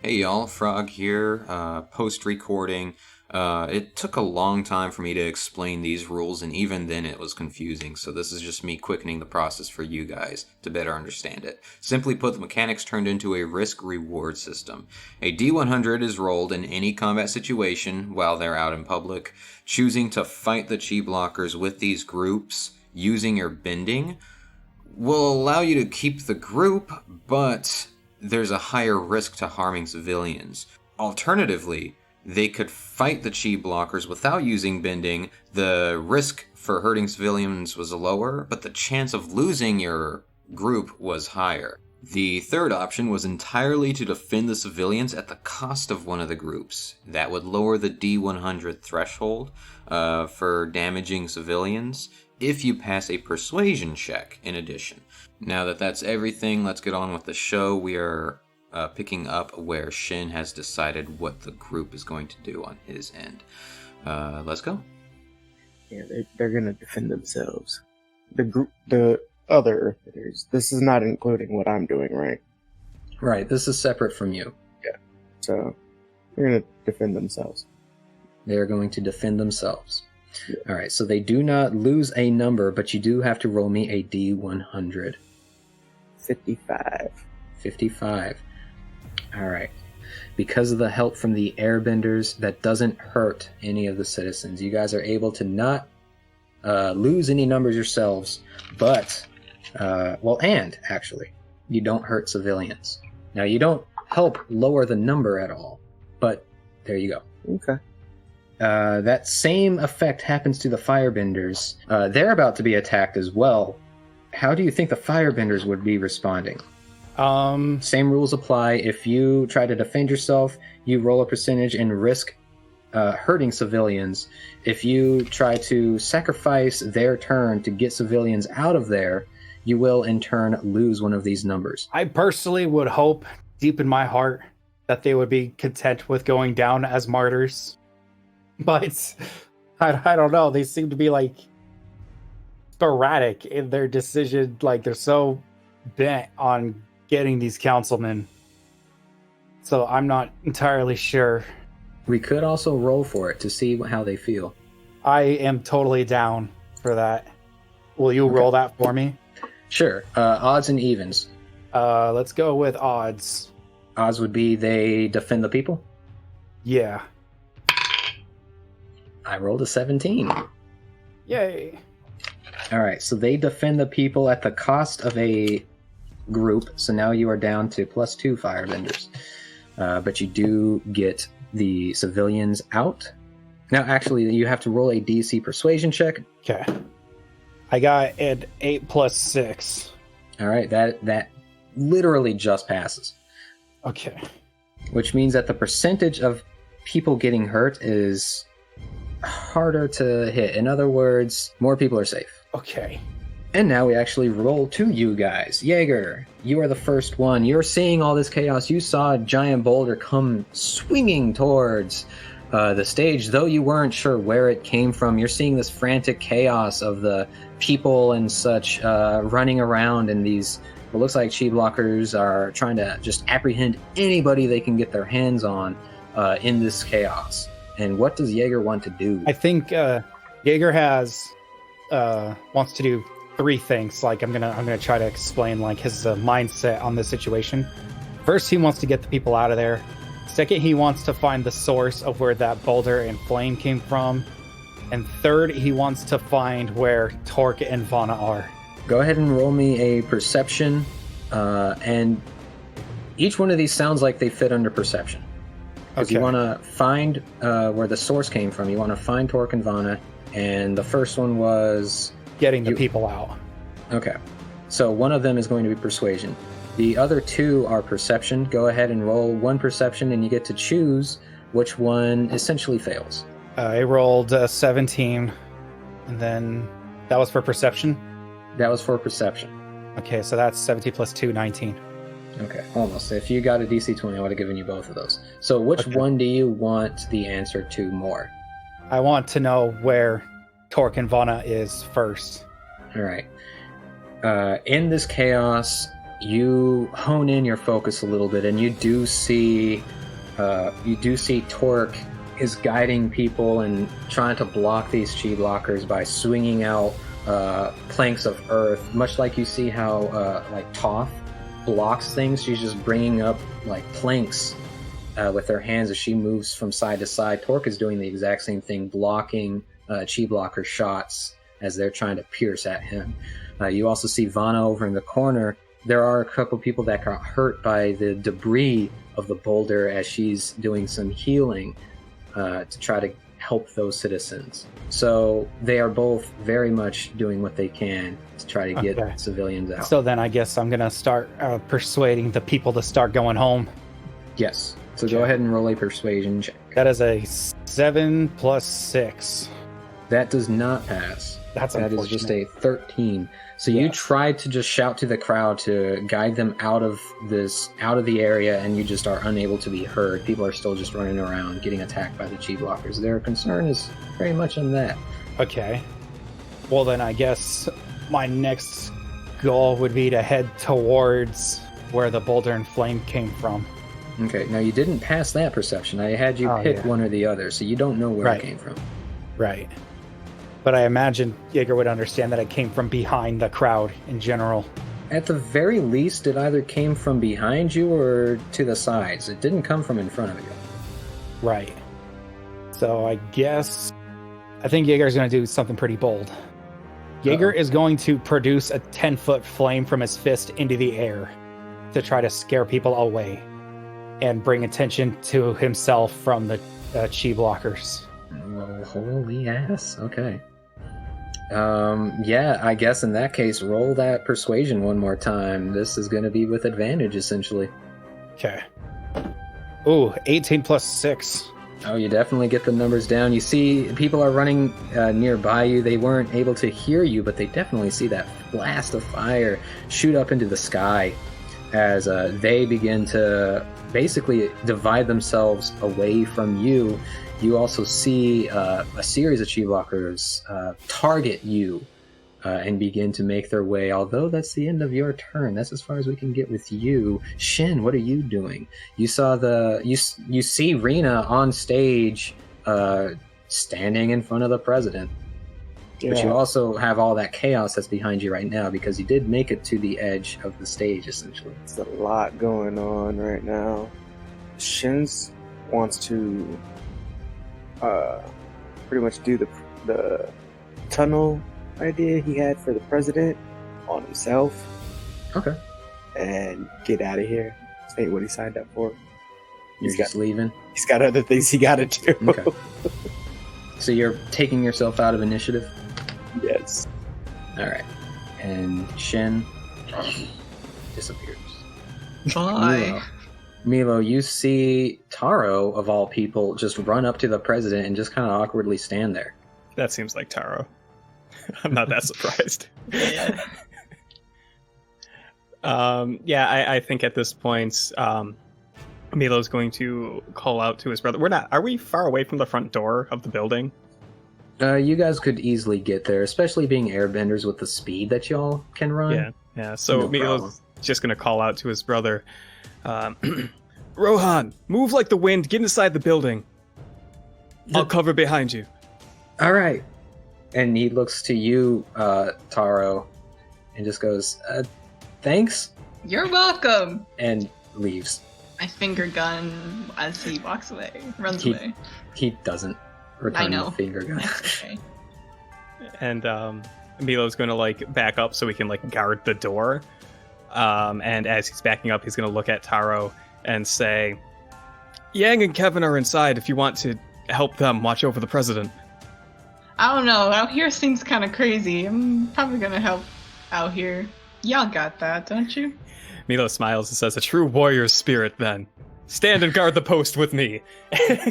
Hey y'all, Frog here, post-recording. It took a long time for me to explain these rules, and even then it was confusing, so this is just me quickening the process for you guys to better understand it. Simply put, the mechanics turned into a risk-reward system. A D100 is rolled in any combat situation while they're out in public. Choosing to fight the chi blockers with these groups using your bending will allow you to keep the group, but there's a higher risk to harming civilians. Alternatively, they could fight the chi blockers without using bending. The risk for hurting civilians was lower, but the chance of losing your group was higher. The third option was entirely to defend the civilians at the cost of one of the groups. That would lower the D100 threshold for damaging civilians if you pass a persuasion check in addition. Now that that's everything, let's get on with the show. We are picking up where Shin has decided what the group is going to do on his end. Let's go. Yeah, they're gonna defend themselves. The other Earthbenders. This is not including what I'm doing, right? Right, this is separate from you. Yeah. So, they're gonna defend themselves. They're going to defend themselves. All right, so they do not lose a number, but you do have to roll me a D100. 55. 55. All right. Because of the help from the airbenders, that doesn't hurt any of the citizens. You guys are able to not lose any numbers yourselves, but, and actually, you don't hurt civilians. Now, you don't help lower the number at all, but there you go. Okay. That same effect happens to the firebenders. They're about to be attacked as well. How do you think the firebenders would be responding? Same rules apply. If you try to defend yourself, you roll a percentage and risk hurting civilians. If you try to sacrifice their turn to get civilians out of there, you will in turn lose one of these numbers. I personally would hope deep in my heart that they would be content with going down as martyrs. But I don't know. They seem to be like sporadic in their decision. Like they're so bent on getting these councilmen. So I'm not entirely sure. We could also roll for it to see how they feel. I am totally down for that. Will you roll that for me? Sure. Odds and evens. Let's go with odds. Odds would be they defend the people? Yeah. I rolled a 17. Yay. All right, so they defend the people at the cost of a group, so now you are down to +2 firebenders. But you do get the civilians out. Now, actually, you have to roll a DC persuasion check. Okay. I got an 8 + 6. All right, that literally just passes. Okay. Which means that the percentage of people getting hurt is harder to hit. In other words, more people are safe. Okay. And now we actually roll to you guys. Jaeger, you are the first one. You're seeing all this chaos. You saw a giant boulder come swinging towards the stage, though you weren't sure where it came from. You're seeing this frantic chaos of the people and such running around, and these, what looks like chi blockers are trying to just apprehend anybody they can get their hands on in this chaos. And what does Jaeger want to do? I think Jaeger wants to do 3 things. Like I'm gonna try to explain like his mindset on this situation. First, he wants to get the people out of there. Second, he wants to find the source of where that boulder and flame came from. And third, he wants to find where Torque and Vana are. Go ahead and roll me a perception. And each one of these sounds like they fit under perception. Because you want to find where the source came from. You want to find Torque and Vana. And the first one was... getting the people out. Okay. So one of them is going to be persuasion. The other 2 are perception. Go ahead and roll 1 perception, and you get to choose which one essentially fails. I rolled 17, and then that was for perception? That was for perception. Okay, so that's 17 + 2, 19. Okay, almost. If you got a DC 20, I would have given you both of those. So which one do you want the answer to more? I want to know where Torque and Vana is first. All right. In this chaos, you hone in your focus a little bit, and you do see Torque is guiding people and trying to block these chi blockers by swinging out planks of earth, much like you see how like Toph blocks things. She's just bringing up like planks with her hands as she moves from side to side. Torque is doing the exact same thing, blocking chi blocker shots as they're trying to pierce at him. You also see Vana over in the corner. There are a couple people that got hurt by the debris of the boulder as she's doing some healing to try to help those citizens. So they are both very much doing what they can to try to get civilians out. So then I guess I'm going to start persuading the people to start going home. Yes. So go ahead and roll a persuasion check. That is a 7 + 6. That does not pass. That is just a 13. So you tried to just shout to the crowd to guide them out of the area, and you just are unable to be heard. People are still just running around, getting attacked by the chi blockers. Their concern is very much on that. Okay. Well, then I guess my next goal would be to head towards where the boulder and flame came from. Okay, now you didn't pass that perception. I had you pick one or the other, so you don't know where it came from. Right. but I imagine Jaeger would understand that it came from behind the crowd in general. At the very least, it either came from behind you or to the sides. It didn't come from in front of you. Right. So I think Jaeger's going to do something pretty bold. Jaeger is going to produce a 10-foot flame from his fist into the air to try to scare people away and bring attention to himself from the chi blockers. Oh, holy ass. Okay. Yeah, I guess in that case, roll that persuasion one more time. This is going to be with advantage, essentially. Okay. Ooh, 18 plus 6. Oh, you definitely get the numbers down. You see people are running nearby you. They weren't able to hear you, but they definitely see that blast of fire shoot up into the sky as they begin to basically divide themselves away from you. You also see a series of chi blockers target you and begin to make their way, although that's the end of your turn. That's as far as we can get with you. Shin, what are you doing? You saw you see Rena on stage standing in front of the president. Yeah. But you also have all that chaos that's behind you right now because you did make it to the edge of the stage, essentially. It's a lot going on right now. Shins wants to pretty much do the tunnel idea he had for the president on himself. Okay. And get out of here. This ain't what he signed up for. He's just leaving? He's got other things he gotta do. Okay. So you're taking yourself out of initiative? Yes. Alright. And Shin disappears. Bye. Milo, you see Taro, of all people, just run up to the president and just kind of awkwardly stand there. That seems like Taro. I'm not that surprised. Yeah. I think at this point, Milo's going to call out to his brother. Are we far away from the front door of the building? You guys could easily get there, especially being airbenders with the speed that y'all can run. Yeah. So Milo's just going to call out to his brother. Rohan, move like the wind. Get inside the building. I'll cover behind you. All right. And he looks to you, Taro, and just goes, thanks. You're welcome. And leaves. I finger gun as he walks away, runs away. He doesn't return the finger gun. Okay. And Milo's going to back up so he can guard the door. And as he's backing up, he's going to look at Taro and say, Yaang and Kevin are inside if you want to help them watch over the president. I don't know. Out here seems kind of crazy. I'm probably going to help out here. Y'all got that, don't you? Milo smiles and says, a true warrior's spirit, then. Stand and guard the post with me.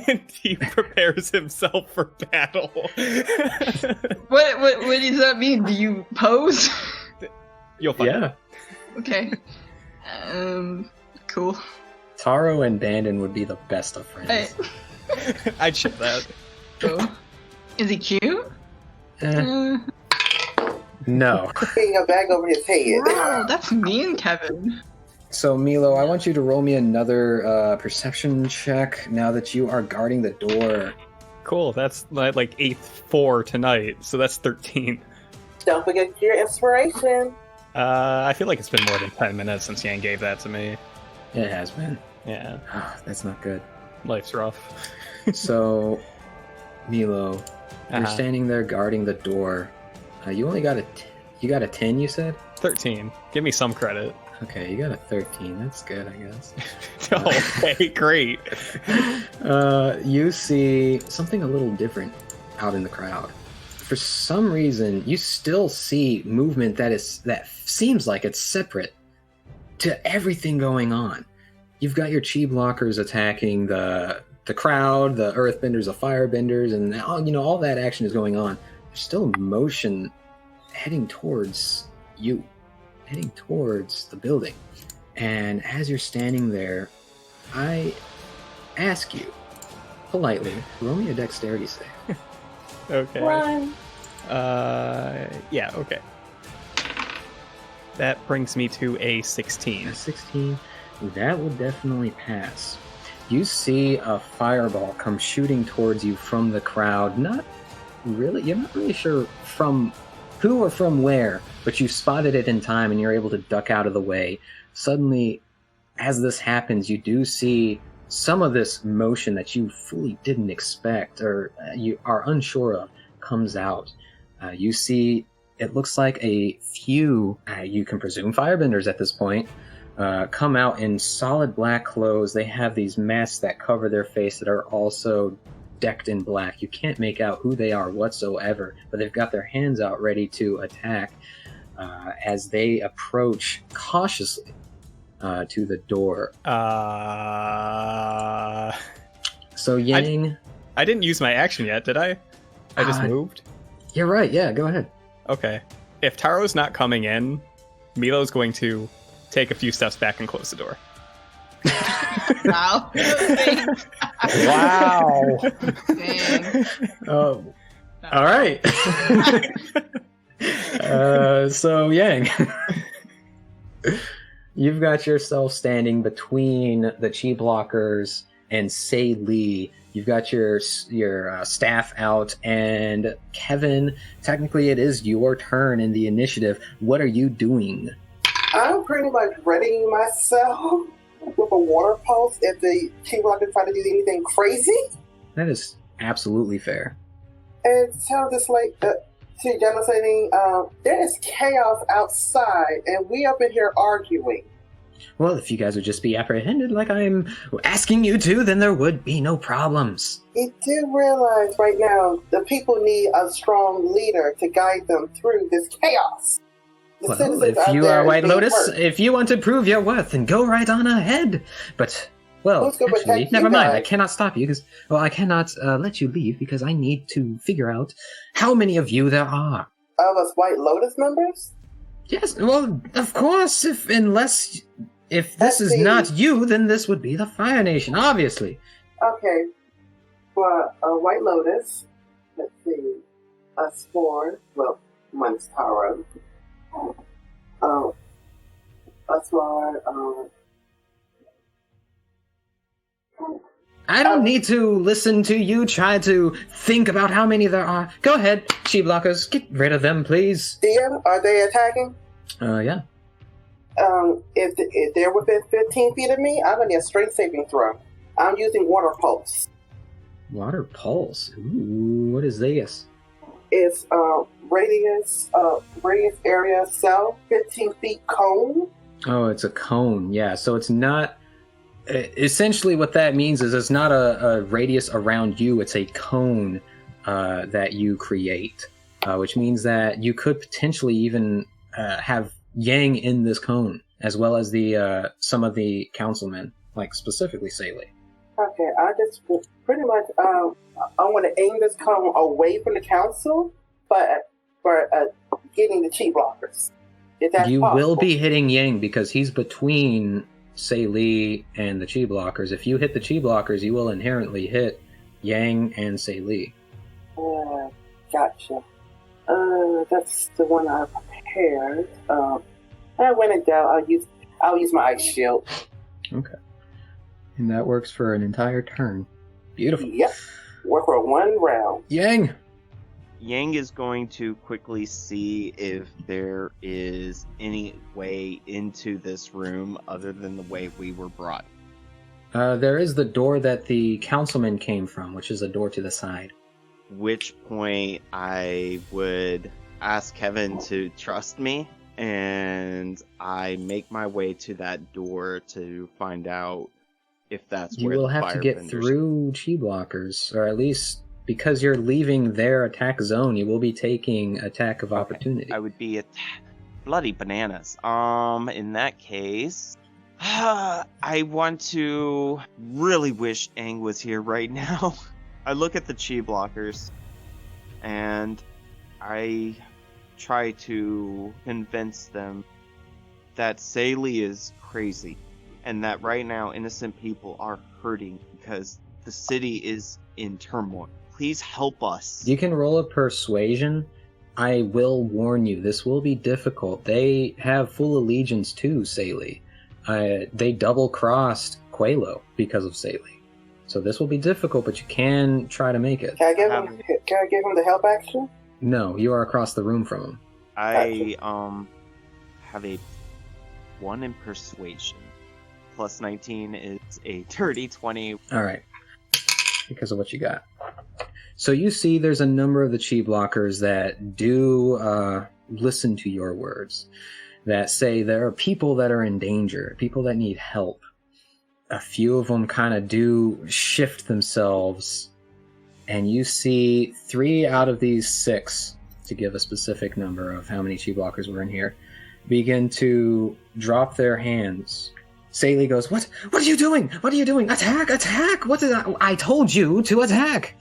And he prepares himself for battle. What does that mean? Do you pose? You'll find out. Okay. Cool. Taro and Bandon would be the best of friends. I'd ship that. Cool. Is he cute? No. Putting a bag over his head. Wow, that's mean, Kevin. So, Milo, I want you to roll me another perception check now that you are guarding the door. Cool, that's like 8th 4 tonight, so that's 13. Don't forget your inspiration. I feel like it's been more than 10 minutes since Yang gave that to me. It has been. Yeah. Oh, that's not good. Life's rough. So, Milo, you're standing there guarding the door. You only got a 10, you said? 13. Give me some credit. Okay, you got a 13. That's good, I guess. Okay, great. You see something a little different out in the crowd. For some reason, you still see movement that seems like it's separate to everything going on. You've got your chi blockers attacking the crowd, the earthbenders, the firebenders, and all that action is going on. There's still motion heading towards you, heading towards the building. And as you're standing there, I ask you politely, roll me a dexterity save. Okay. Run. Yeah, okay. That brings me to a 16. A 16, that will definitely pass. You see a fireball come shooting towards you from the crowd, not you're not really sure from who or from where, but you spotted it in time and you're able to duck out of the way. Suddenly, as this happens, you do see some of this motion that you fully didn't expect or you are unsure of comes out. You see, it looks like a few, you can presume firebenders at this point, come out in solid black clothes. They have these masks that cover their face that are also decked in black. You can't make out who they are whatsoever, but they've got their hands out ready to attack as they approach cautiously to the door. So Yang... I didn't use my action yet, did I? I just moved? You're right, yeah, go ahead. Okay. If Taro's not coming in, Milo's going to take a few steps back and close the door. Wow. Wow. Dang. Oh, all right. So Yang, you've got yourself standing between the chi blockers and Sei Lee. You've got your staff out, and Kevin, technically it is your turn in the initiative. What are you doing? I'm pretty much readying myself with a water pulse if the chi blockers try to do anything crazy. That is absolutely fair. And tell this like to Jenna saying, there is chaos outside, and we up in here arguing. Well, if you guys would just be apprehended like I'm asking you to, then there would be no problems. You do realize right now the people need a strong leader to guide them through this chaos. The Well, citizens if out you there are White being Lotus, hurt. if you want to prove your worth, then go right on ahead. But, well, Who's gonna actually, protect you never mind. guys? I cannot stop you because, well, I cannot let you leave because I need to figure out how many of you there are. Of us White Lotus members? Yes, well, of course. If this Let's is see. not you, then this would be the Fire Nation, obviously. Okay. For White Lotus, let's see. Us four. Well, minus Taro. Us four. I don't need to listen to you try to think about how many there are. Go ahead, chi blockers, get rid of them, please. DM, are they attacking? Yeah. If they're within 15 feet of me, I'm gonna need a straight saving throw. I'm using water pulse. Water pulse. Ooh, what is this? It's radius area cell, 15 feet cone. Oh, it's a cone. Yeah, so it's not. Essentially, what that means is it's not a radius around you. It's a cone that you create, which means that you could potentially even have Yang in this cone, as well as the some of the councilmen, like specifically Saley. Okay, I just pretty much I want to aim this cone away from the council, but for getting the chi blockers. If that's You possible. will be hitting Yang because he's between Saley and the chi blockers. If you hit the chi blockers, you will inherently hit Yang and Saley. Gotcha. That's the one I prepared. And when in doubt, I'll use my ice shield. Okay. And that works for an entire turn. Beautiful. Yep. Work for one round. Yang! Yang is going to quickly see if there is any way into this room other than the way we were brought. There is the door that the councilman came from, which is a door to the side. Which point I would ask Kevin to trust me, and I make my way to that door to find out if that's You where will the have to get firebenders- through chi blockers, or at least because you're leaving their attack zone, you will be taking attack of opportunity. I would be bloody bananas. In that case, I want to really wish Aang was here right now. I look at the chi blockers, and I try to convince them that Saley is crazy, and that right now innocent people are hurting because the city is in turmoil. Please help us. You can roll a persuasion. I will warn you, this will be difficult. They have full allegiance to Saley. They double-crossed Quelo because of Saley. So this will be difficult, but you can try to make it. Can I give him the help action? No, you are across the room from him. I have a 1 in persuasion. Plus 19 is a dirty 20. All right, because of what you got. So you see there's a number of the chi blockers that do listen to your words, that say there are people that are in danger, people that need help. A few of them kind of do shift themselves, and you see 3 out of these 6, to give a specific number of how many chi blockers were in here, begin to drop their hands. Saley goes, What are you doing? What are you doing? Attack! What did I told you to attack!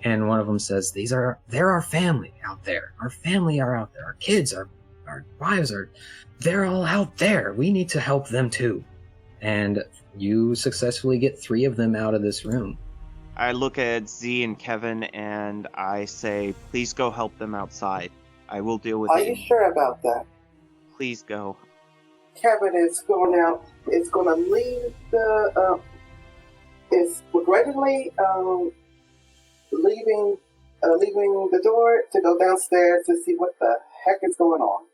And one of them says, they're our family out there. Our family are out there. Our kids, our wives they're all out there. We need to help them too. And you successfully get 3 of them out of this room. I look at Z and Kevin and I say, please go help them outside. I will deal with it. Are you sure about that? Please go. Kevin is going out. Is going to leave the. Is regrettably leaving the door to go downstairs to see what the heck is going on.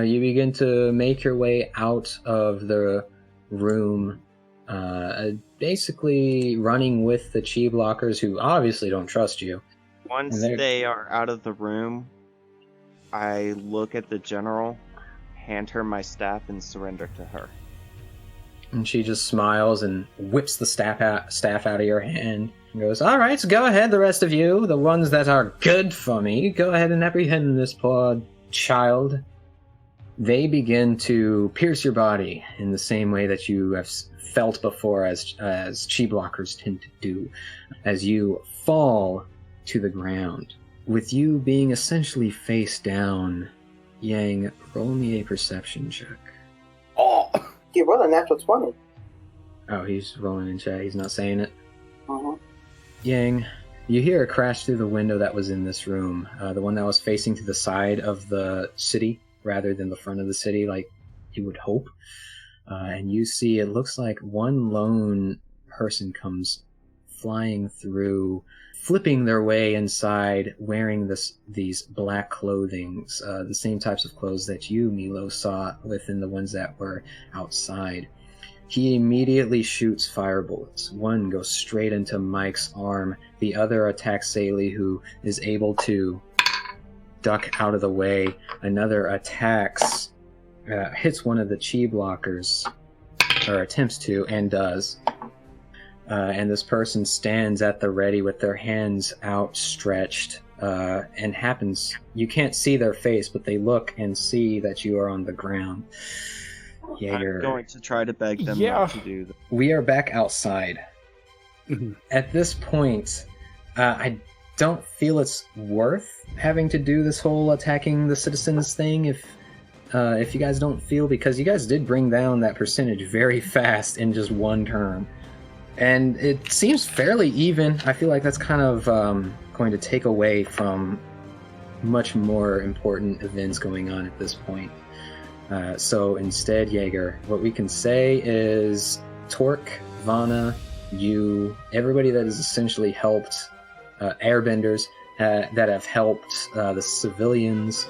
You begin to make your way out of the room, basically running with the chi blockers who obviously don't trust you. Once they are out of the room, I look at the general, hand her my staff, and surrender to her. And she just smiles and whips the staff out of your hand and goes, all right, so go ahead, the rest of you, the ones that are good for me, go ahead and apprehend this poor child. They begin to pierce your body in the same way that you have felt before as chi blockers tend to do, as you fall to the ground. With you being essentially face down, Yang, roll me a perception check. Oh! You roll a natural 20. Oh, he's rolling in chat. He's not saying it. Uh-huh. Yang, you hear a crash through the window that was in this room, the one that was facing to the side of the city rather than the front of the city, like you would hope. And you see it looks like one lone person comes flying through, flipping their way inside, wearing these black clothings, the same types of clothes that you, Milo, saw within the ones that were outside. He immediately shoots fire bullets. One goes straight into Mike's arm. The other attacks Saley, who is able to duck out of the way. Another attacks, hits one of the chi blockers, or attempts to, and does. And this person stands at the ready with their hands outstretched, and happens. You can't see their face, but they look and see that you are on the ground. Jaeger. I'm going to try to beg them not to do that. We are back outside. At this point, I don't feel it's worth having to do this whole attacking the citizens thing if you guys don't feel, because you guys did bring down that percentage very fast in just one turn. And it seems fairly even. I feel like that's kind of going to take away from much more important events going on at this point. So instead, Jaeger, what we can say is Torque, Vana, you, everybody that has essentially helped, airbenders that have helped the civilians,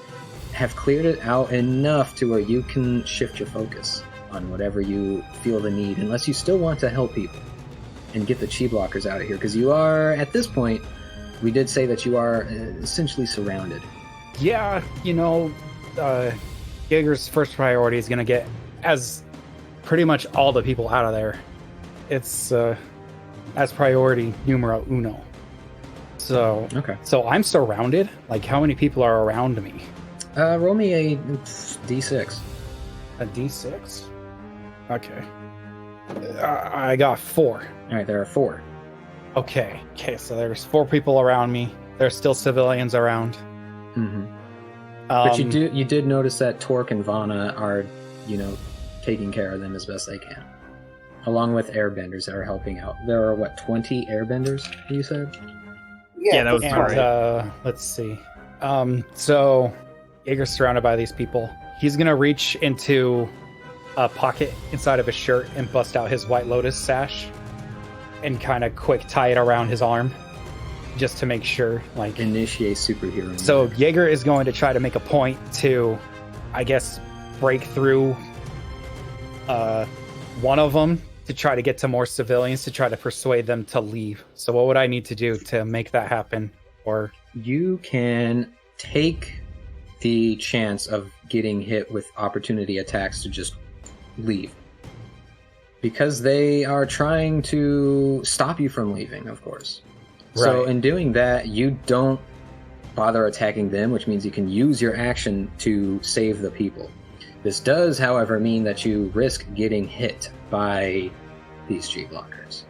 have cleared it out enough to where you can shift your focus on whatever you feel the need, unless you still want to help people and get the chi blockers out of here, because you are, at this point, we did say that you are essentially surrounded. Yeah, Jaeger's first priority is going to get as pretty much all the people out of there. It's as priority numero uno. So, okay. So I'm surrounded. Like, how many people are around me? Roll me a d6. A d6? Okay. I got 4. All right, there are 4. Okay, so there's 4 people around me. There's still civilians around. Mm-hmm. But you did notice that Torque and Vana are, taking care of them as best they can, along with airbenders that are helping out. There are 20 airbenders? You said? Yeah, that was right. Let's see. So Jaeger's surrounded by these people. He's gonna reach into a pocket inside of his shirt and bust out his White Lotus sash, and kind of quick tie it around his arm, just to make sure. Like, initiate superhero. So Jaeger is going to try to make a point to, I guess, break through one of them to try to get to more civilians to try to persuade them to leave. So what would I need to do to make that happen? Or you can take the chance of getting hit with opportunity attacks to just leave. Because they are trying to stop you from leaving, of course. Right. So in doing that, you don't bother attacking them, which means you can use your action to save the people. This does, however, mean that you risk getting hit by these G blockers.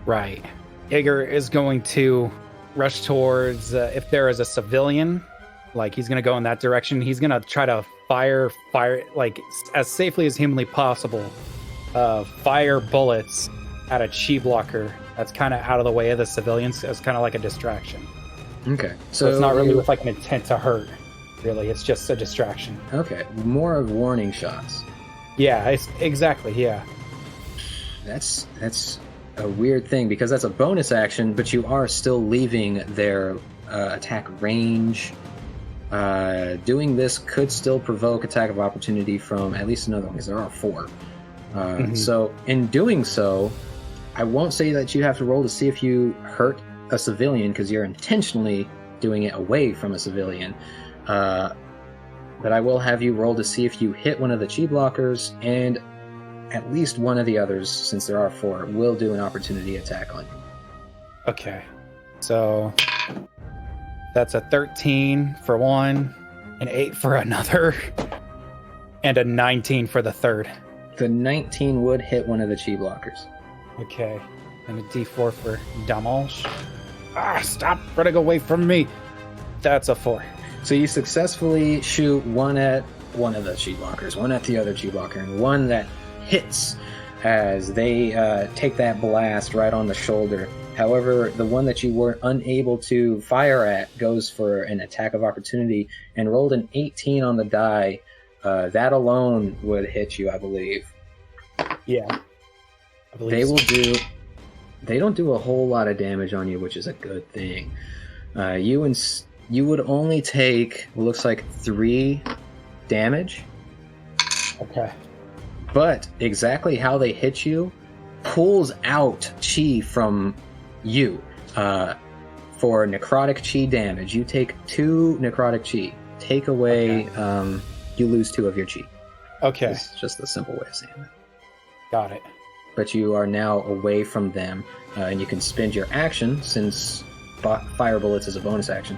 Right. Jaeger is going to rush towards, if there is a civilian, like he's going to go in that direction. He's going to try to fire, like as safely as humanly possible, fire bullets at a chi blocker that's kind of out of the way of the civilians as kind of like a distraction. Okay. So it's not really with like an intent to hurt, really. It's just a distraction. Okay. More of warning shots. Yeah, exactly, yeah. That's a weird thing because that's a bonus action, but you are still leaving their attack range. Doing this could still provoke attack of opportunity from at least another one, because there are 4. So in doing so, I won't say that you have to roll to see if you hurt a civilian, because you're intentionally doing it away from a civilian. But I will have you roll to see if you hit one of the chi blockers, and at least one of the others, since there are 4, will do an opportunity attack on you. Okay. So that's a 13 for one, an 8 for another, and a 19 for the third. The 19 would hit one of the chi blockers. Okay. And a d4 for damage. Stop running away from me. That's a 4. So you successfully shoot one at one of the chi blockers, one at the other chi blocker, and one that hits as they take that blast right on the shoulder. However, the one that you were unable to fire at goes for an attack of opportunity and rolled an 18 on the die. That alone would hit you, I believe. Yeah. I believe They don't do a whole lot of damage on you, which is a good thing. You would only take, looks like 3 damage. Okay. But exactly how they hit you pulls out chi from you. For necrotic chi damage, you take 2 necrotic chi. Take away, you lose 2 of your chi. Okay. It's just a simple way of saying that. Got it. But you are now away from them, and you can spend your action, since fire bullets is a bonus action,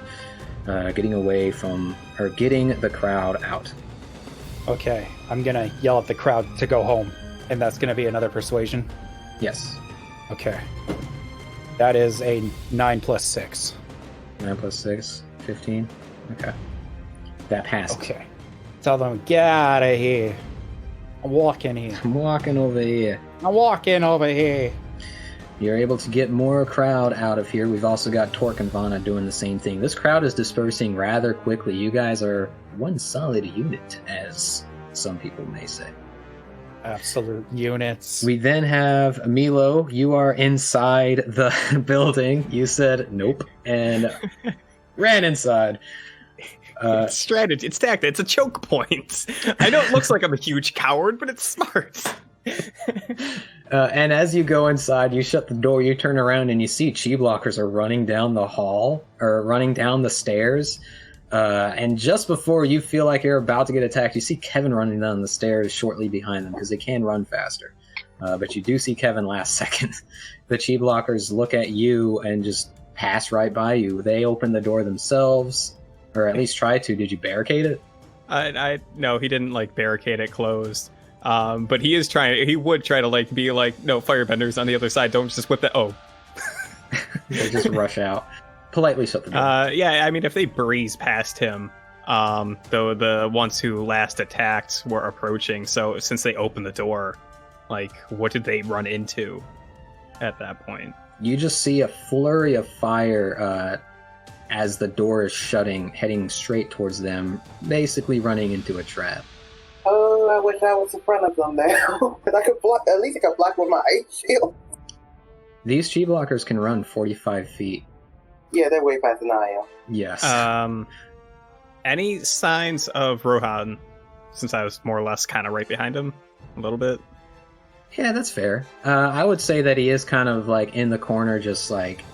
getting away from, or getting the crowd out. Okay, I'm gonna yell at the crowd to go home, and that's gonna be another persuasion? Yes. Okay. That is a 9 plus 6. 9 plus 6, 15. Okay. That passes. Okay. Tell them, get out of here. I'm walking here. I'm walking over here. I'm walking over here. You're able to get more crowd out of here. We've also got Torque and Vana doing the same thing. This crowd is dispersing rather quickly. You guys are one solid unit, as some people may say. Absolute units. We then have Milo. You are inside the building. You said nope and ran inside. It's strategy. It's tactic. It's a choke point. I know it looks like I'm a huge coward, but it's smart. And as you go inside, you shut the door, you turn around, and you see chi blockers are running down the hall, or running down the stairs. And just before you feel like you're about to get attacked, you see Kevin running down the stairs shortly behind them, because they can run faster. But you do see Kevin last second. The chi blockers look at you and just pass right by you. They open the door themselves, or at least try to. Did you barricade it? No, he didn't barricade it closed. But he would try to be like, no, firebenders on the other side, don't just whip that. Oh. They just rush out. Politely shut the door. Yeah, I mean, if they breeze past him, though the ones who last attacked were approaching, so since they opened the door, what did they run into at that point? You just see a flurry of fire as the door is shutting, heading straight towards them, basically running into a trap. Oh, I wish I was in front of them now. But I could block, at least I could block with my ice shield. These chi blockers can run 45 feet. Yeah, they're way faster than I am. Yes. Any signs of Rohan, since I was more or less kind of right behind him a little bit? Yeah, that's fair. I would say that he is kind of like in the corner, just like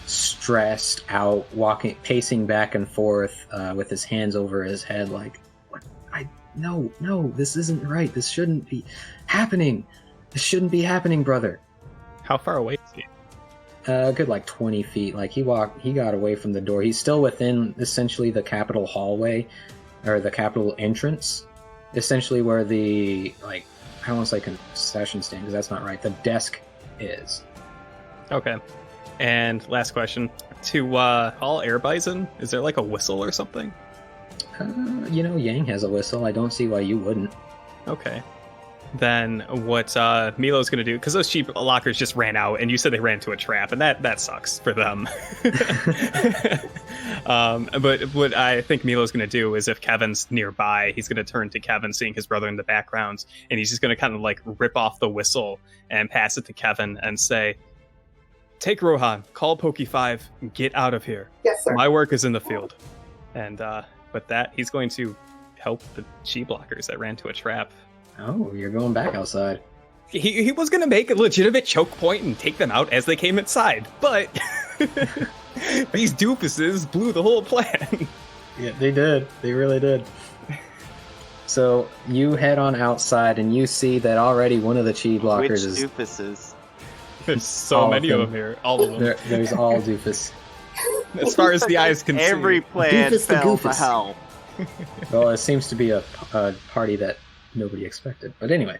stressed out, pacing back and forth with his hands over his head, like, "What? No, this isn't right. This shouldn't be happening. This shouldn't be happening, brother." How far away is he? Good like 20 feet. Like he got away from the door. He's still within essentially the capital hallway, or the capital entrance, essentially where the, like, I don't want to say concession stand because that's not right. The desk is. Okay. And last question. To call Air Bison, is there like a whistle or something? Yaang has a whistle. I don't see why you wouldn't. Okay. Then what Milo's going to do, because those cheap lockers just ran out, and you said they ran into a trap, and that sucks for them. But what I think Milo's going to do is, if Kevin's nearby, he's going to turn to Kevin, seeing his brother in the background, and he's just going to kind of like rip off the whistle and pass it to Kevin and say, "Take Rohan, call Pokey 5, and get out of here. Yes, sir. My work is in the field." And with that, he's going to help the chi blockers that ran to a trap. Oh, you're going back outside. He was going to make a legitimate choke point and take them out as they came inside, but these doofuses blew the whole plan. Yeah, they did. They really did. So you head on outside, and you see that already one of the chi blockers Which is... doofuses? There's so many of them here. All of them. There's all doofus. As far as the eyes can Every see. plan Doofus the fell to goofus. hell. Well, it seems to be a party that nobody expected. But anyway,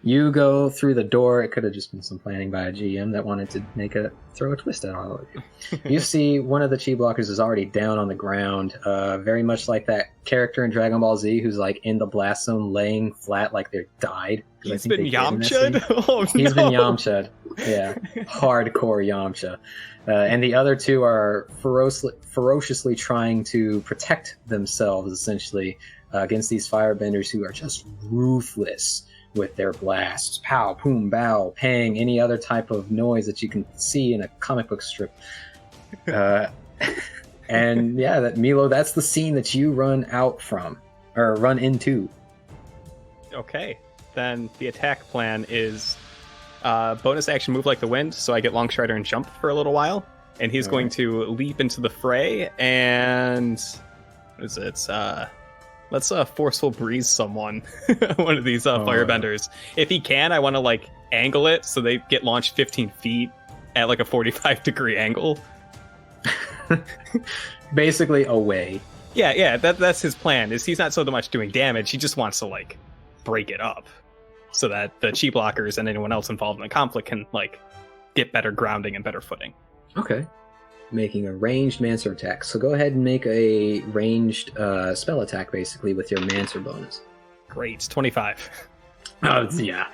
you go through the door. It could have just been some planning by a GM that wanted to throw a twist at all of you. You see one of the chi blockers is already down on the ground, very much like that character in Dragon Ball Z who's like in the blast zone laying flat like they're died. He's been Yamcha'd? Oh, He's no. been Yamcha'd. Yeah, hardcore Yamcha. And the other two are ferociously trying to protect themselves, essentially, against these firebenders who are just ruthless with their blasts. Pow, boom, bow, pang, any other type of noise that you can see in a comic book strip. And yeah, Milo, that's the scene that you run into. Okay. Then the attack plan is bonus action move like the wind, so I get Long Strider and jump for a little while. And he's going to leap into the fray, and what is it? Let's forceful breeze someone, one of these firebenders. If he can, I want to like angle it so they get launched 15 feet at like a 45-degree angle. Basically away. Yeah, that's his plan. Is he's not so much doing damage, he just wants to like break it up so that the chi blockers and anyone else involved in the conflict can like get better grounding and better footing. Okay. Making a ranged Mancer attack. So go ahead and make a ranged spell attack, basically, with your Mancer bonus. Great, 25. Oh, yeah.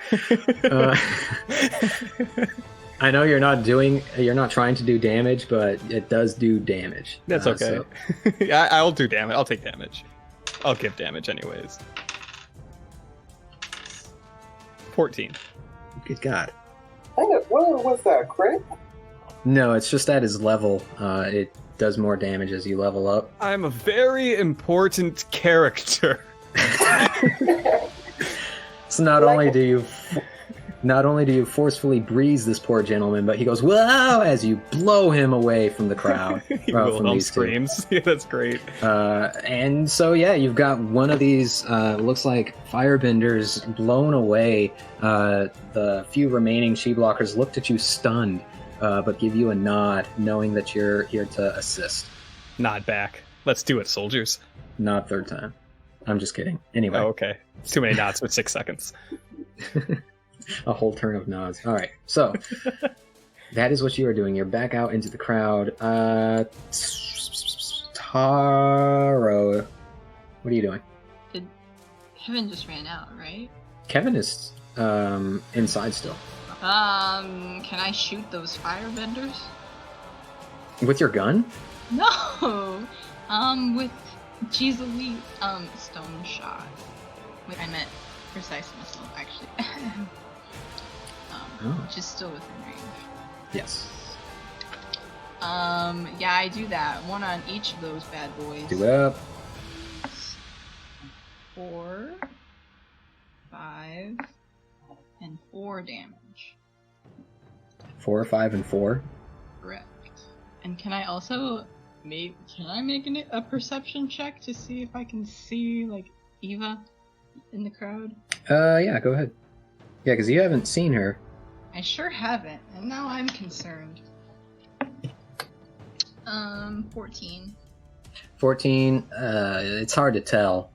I know you're not trying to do damage, but it does do damage. That's okay. So. I'll do damage. I'll take damage. I'll give damage anyways. 14. Good God. What was that, crit? No, it's just at his level. It does more damage as you level up. I'm a very important character. So not only do you forcefully breeze this poor gentleman, but he goes "whoa" as you blow him away from the crowd. From these screams. Yeah, that's great. And so yeah, you've got one of these looks like firebenders blown away. The few remaining chi blockers looked at you stunned, but give you a nod, knowing that you're here to assist. Nod back. Let's do it, soldiers. Nod third time. I'm just kidding. Anyway. Oh, okay. It's too many nods with 6 seconds. A whole turn of nods. All right. So that is what you are doing. You're back out into the crowd. Taro, what are you doing? Kevin just ran out, right? Kevin is inside still. Can I shoot those firebenders? With your gun? No! With Jeez Louise, stone shot. Wait, I meant precise missile, actually. Which is still within range. Yes. Yeah, I do that. One on each of those bad boys. Do it up. 4, 5, and 4 damage. 4, 5, and 4. Correct. And can I also make a perception check to see if I can see like Eva in the crowd? Yeah, go ahead. Yeah, because you haven't seen her. I sure haven't, and now I'm concerned. 14. 14. It's hard to tell.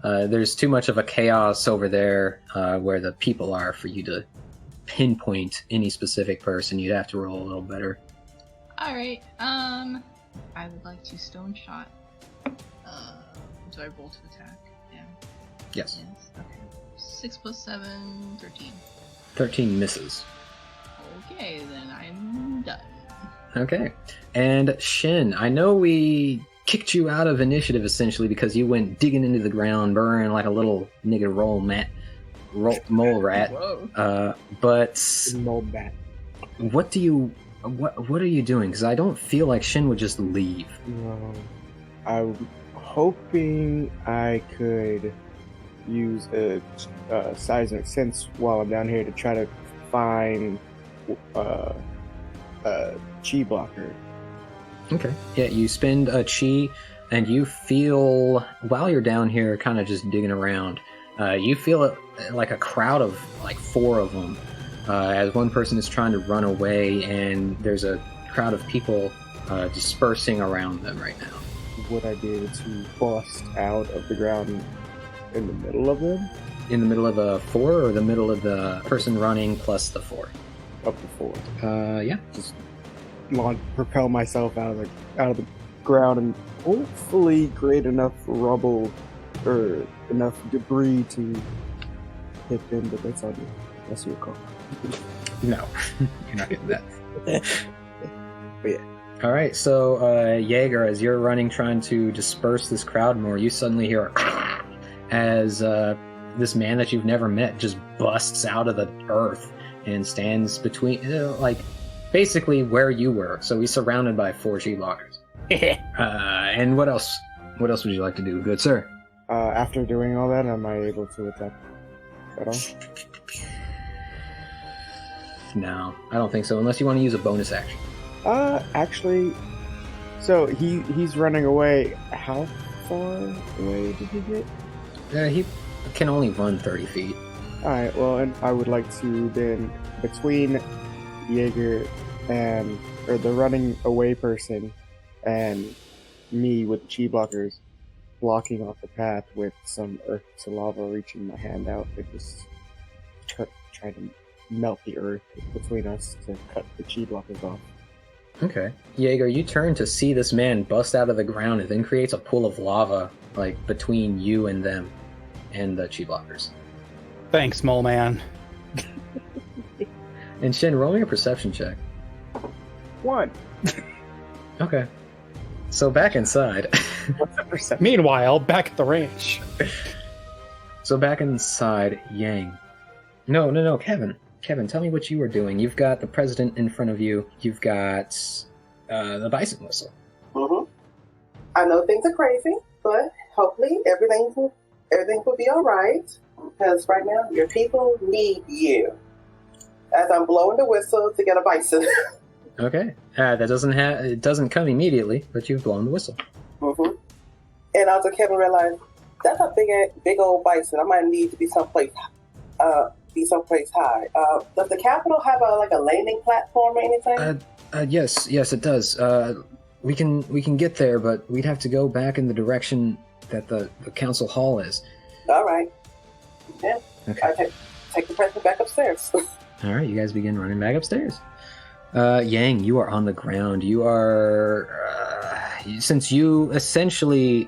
There's too much of a chaos over there where the people are for you to pinpoint any specific person. You'd have to roll a little better. All right. I would like to stone shot. Do I roll to attack? Yeah. Yes. Okay. 6 plus 7, 13. 13 misses. Okay, then I'm done. Okay. And Shin, I know we kicked you out of initiative essentially because you went digging into the ground, burrowing like a little nigga mole rat. Whoa. But Mole bat. what are you doing? Because I don't feel like Shin would just leave. No. I'm hoping I could use a seismic sense while I'm down here to try to find a chi blocker. Okay. Yeah, you spend a chi, and you feel, while you're down here kind of just digging around, you feel like a crowd of like 4 of them, as one person is trying to run away, and there's a crowd of people dispersing around them right now. Would I be able to bust out of the ground in the middle of them? In the middle of the 4, or the middle of the person running plus the 4? Up to 4. Yeah. Just propel myself out of the ground and hopefully create enough rubble or enough debris to hit them, but that's on you. That's your call. No, you're not getting that. But yeah. All right, so Jaeger, as you're running, trying to disperse this crowd more, you suddenly hear as this man that you've never met just busts out of the earth and stands between, like, basically where you were. So he's surrounded by 4 G-blockers. And what else? What else would you like to do, good sir? After doing all that, am I able to attack at all? No, I don't think so, unless you want to use a bonus action. Actually, so he's running away. How far away did he get? He can only run 30 feet. Alright, well, and I would like to then, between Jaeger and, or the running away person and me with the chi blockers, blocking off the path with some earth to lava, reaching my hand out and just try to melt the earth between us to cut the chi blockers off. Okay. Jaeger, you turn to see this man bust out of the ground and then creates a pool of lava, like, between you and them and the chi blockers. Thanks, mole man. And Shin, roll me a perception check. 1. Okay. So back inside. What's the perception? Meanwhile, back at the ranch. So back inside, Yang. No, Kevin. Kevin, tell me what you were doing. You've got the president in front of you. You've got the bison whistle. Mm-hmm. I know things are crazy, but hopefully everything will be all right. Because right now, your people need you. As I'm blowing the whistle to get a bison. Okay. It doesn't come immediately, but you've blown the whistle. Mm-hmm. And also, Kevin realized that's a big old bison. I might need to be someplace high. Does the Capitol have a landing platform or anything? Yes, it does. We can get there, but we'd have to go back in the direction that the council hall is. All right. Yeah. Okay. I take the president back upstairs. All right, you guys begin running back upstairs. Yang, you are on the ground. You are, since you essentially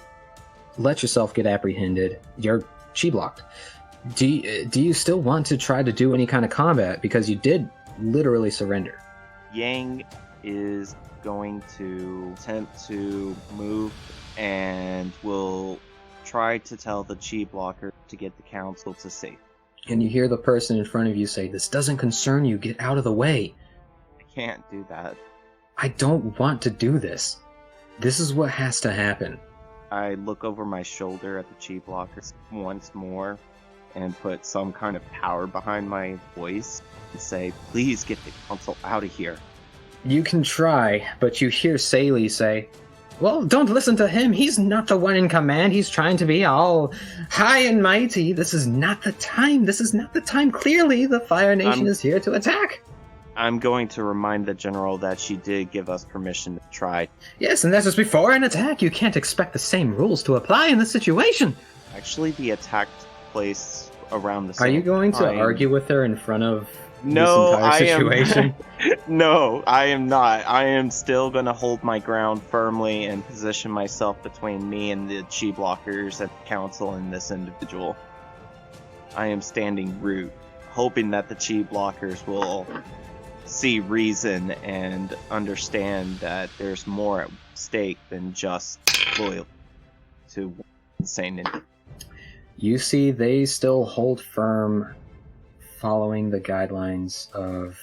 let yourself get apprehended, you're chi blocked. Do you still want to try to do any kind of combat, because you did literally surrender? Yang is going to attempt to move and will try to tell the chi blocker to get the council to safety. And you hear the person in front of you say, "This doesn't concern you. Get out of the way." I can't do that. I don't want to do this. This is what has to happen. I look over my shoulder at the chi blockers once more and put some kind of power behind my voice and say, please get the council out of here. You can try, but you hear Saley say, well, don't listen to him. He's not the one in command. He's trying to be all high and mighty. This is not the time. This is not the time. Clearly, the Fire Nation is here to attack. I'm going to remind the general that she did give us permission to try. Yes, and that was before an attack. You can't expect the same rules to apply in this situation. Actually, the attack took place around the same time. Are you going to argue with her in front of this entire situation? No, I am not. I am still going to hold my ground firmly and position myself between me and the chi blockers at the council and this individual. I am standing root, hoping that the chi blockers will see reason and understand that there's more at stake than just loyalty to insane. You see, they still hold firm, following the guidelines of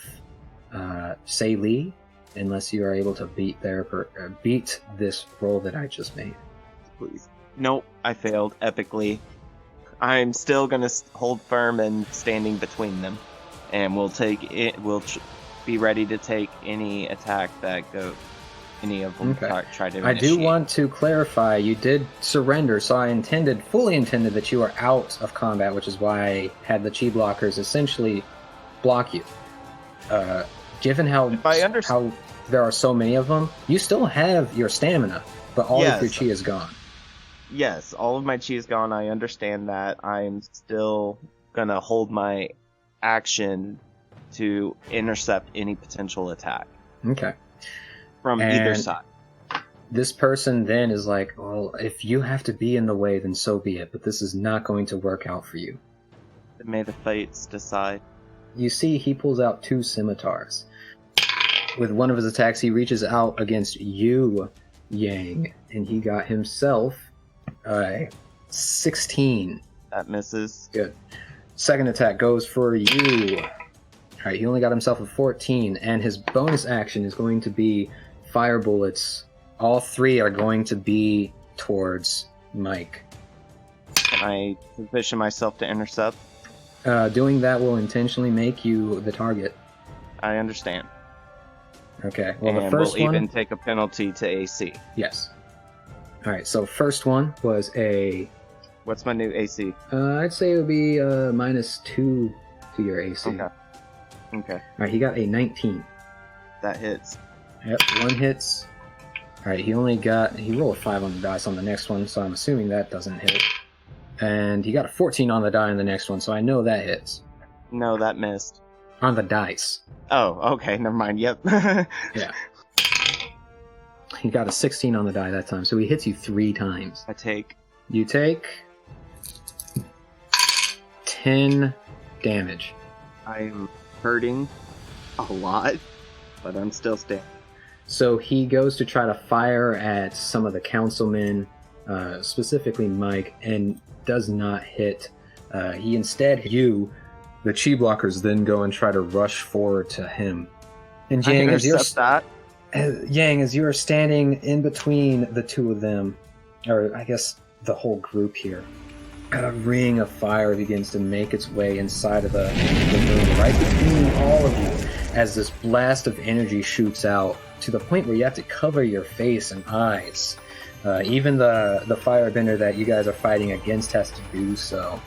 Say Lee, unless you are able to beat this roll that I just made. Please. Nope, I failed epically. I'm still gonna hold firm and standing between them, and we'll take it. Be ready to take any attack that any of them try to initiate. I do want to clarify, you did surrender, so I fully intended that you are out of combat, which is why I had the chi blockers essentially block you. Given how there are so many of them, you still have your stamina, but all of your chi is gone. Yes, all of my chi is gone. I understand that. I'm still gonna hold my action to intercept any potential attack. Okay. From either side. This person then is like, well, if you have to be in the way, then so be it, but this is not going to work out for you. May the fates decide. You see, he pulls out 2 scimitars. With one of his attacks, he reaches out against you, Yang, and he got himself 16. That misses. Good. Second attack goes for you. Alright, he only got himself a 14, and his bonus action is going to be fire bullets. All 3 are going to be towards Mike. Can I position myself to intercept? Doing that will intentionally make you the target. I understand. Okay, well, and the first we'll one... even take a penalty to AC. Yes. Alright, so first one was a... What's my new AC? I'd say it would be -2 to your AC. Okay. Alright, he got a 19. That hits. Yep, 1 hits. Alright, he rolled a 5 on the dice on the next one, so I'm assuming that doesn't hit. And he got a 14 on the die on the next one, so I know that hits. No, that missed. On the dice. Oh, okay, never mind, yep. Yeah. He got a 16 on the die that time, so he hits you 3 times. You take 10 damage. I'm hurting a lot, but I'm still standing. So he goes to try to fire at some of the councilmen, specifically Mike, and does not hit. He instead hit you. The chi blockers then go and try to rush forward to him. And Yang, as you are standing in between the 2 of them, or I guess the whole group here, a ring of fire begins to make its way inside of the room, right between all of you, as this blast of energy shoots out to the point where you have to cover your face and eyes. Even the firebender that you guys are fighting against has to do so.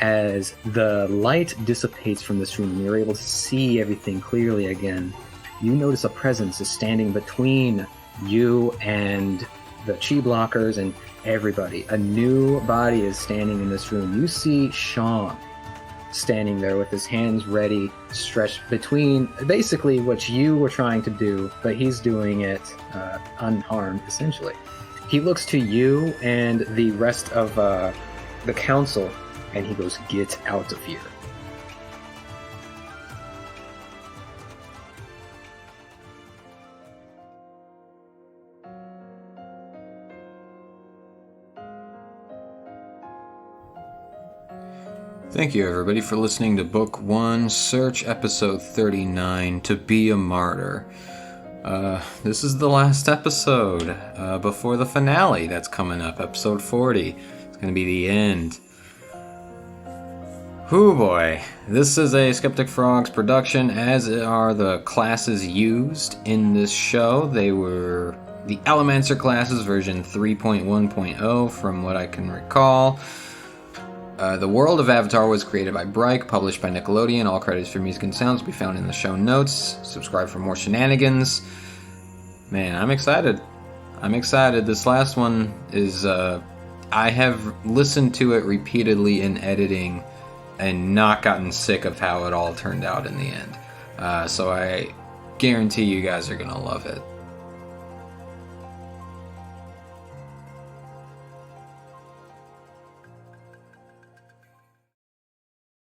As the light dissipates from this room and you're able to see everything clearly again, you notice a presence is standing between you and the chi blockers and everybody. A new body is standing in this room. You see Sean standing there with his hands ready, stretched between basically what you were trying to do, but he's doing it unharmed, essentially. He looks to you and the rest of the council, and he goes, "Get out of here." Thank you, everybody, for listening to Book 1, Search, Episode 39, To Be a Martyr. This is the last episode before the finale that's coming up, Episode 40. It's going to be the end. Whoo boy. This is a Skeptic Frogs production, as are the classes used in this show. They were the Elementor classes, version 3.1.0, from what I can recall. The World of Avatar was created by Bryke, published by Nickelodeon. All credits for music and sounds will be found in the show notes. Subscribe for more shenanigans. Man, I'm excited. This last one is, I have listened to it repeatedly in editing and not gotten sick of how it all turned out in the end. So I guarantee you guys are going to love it.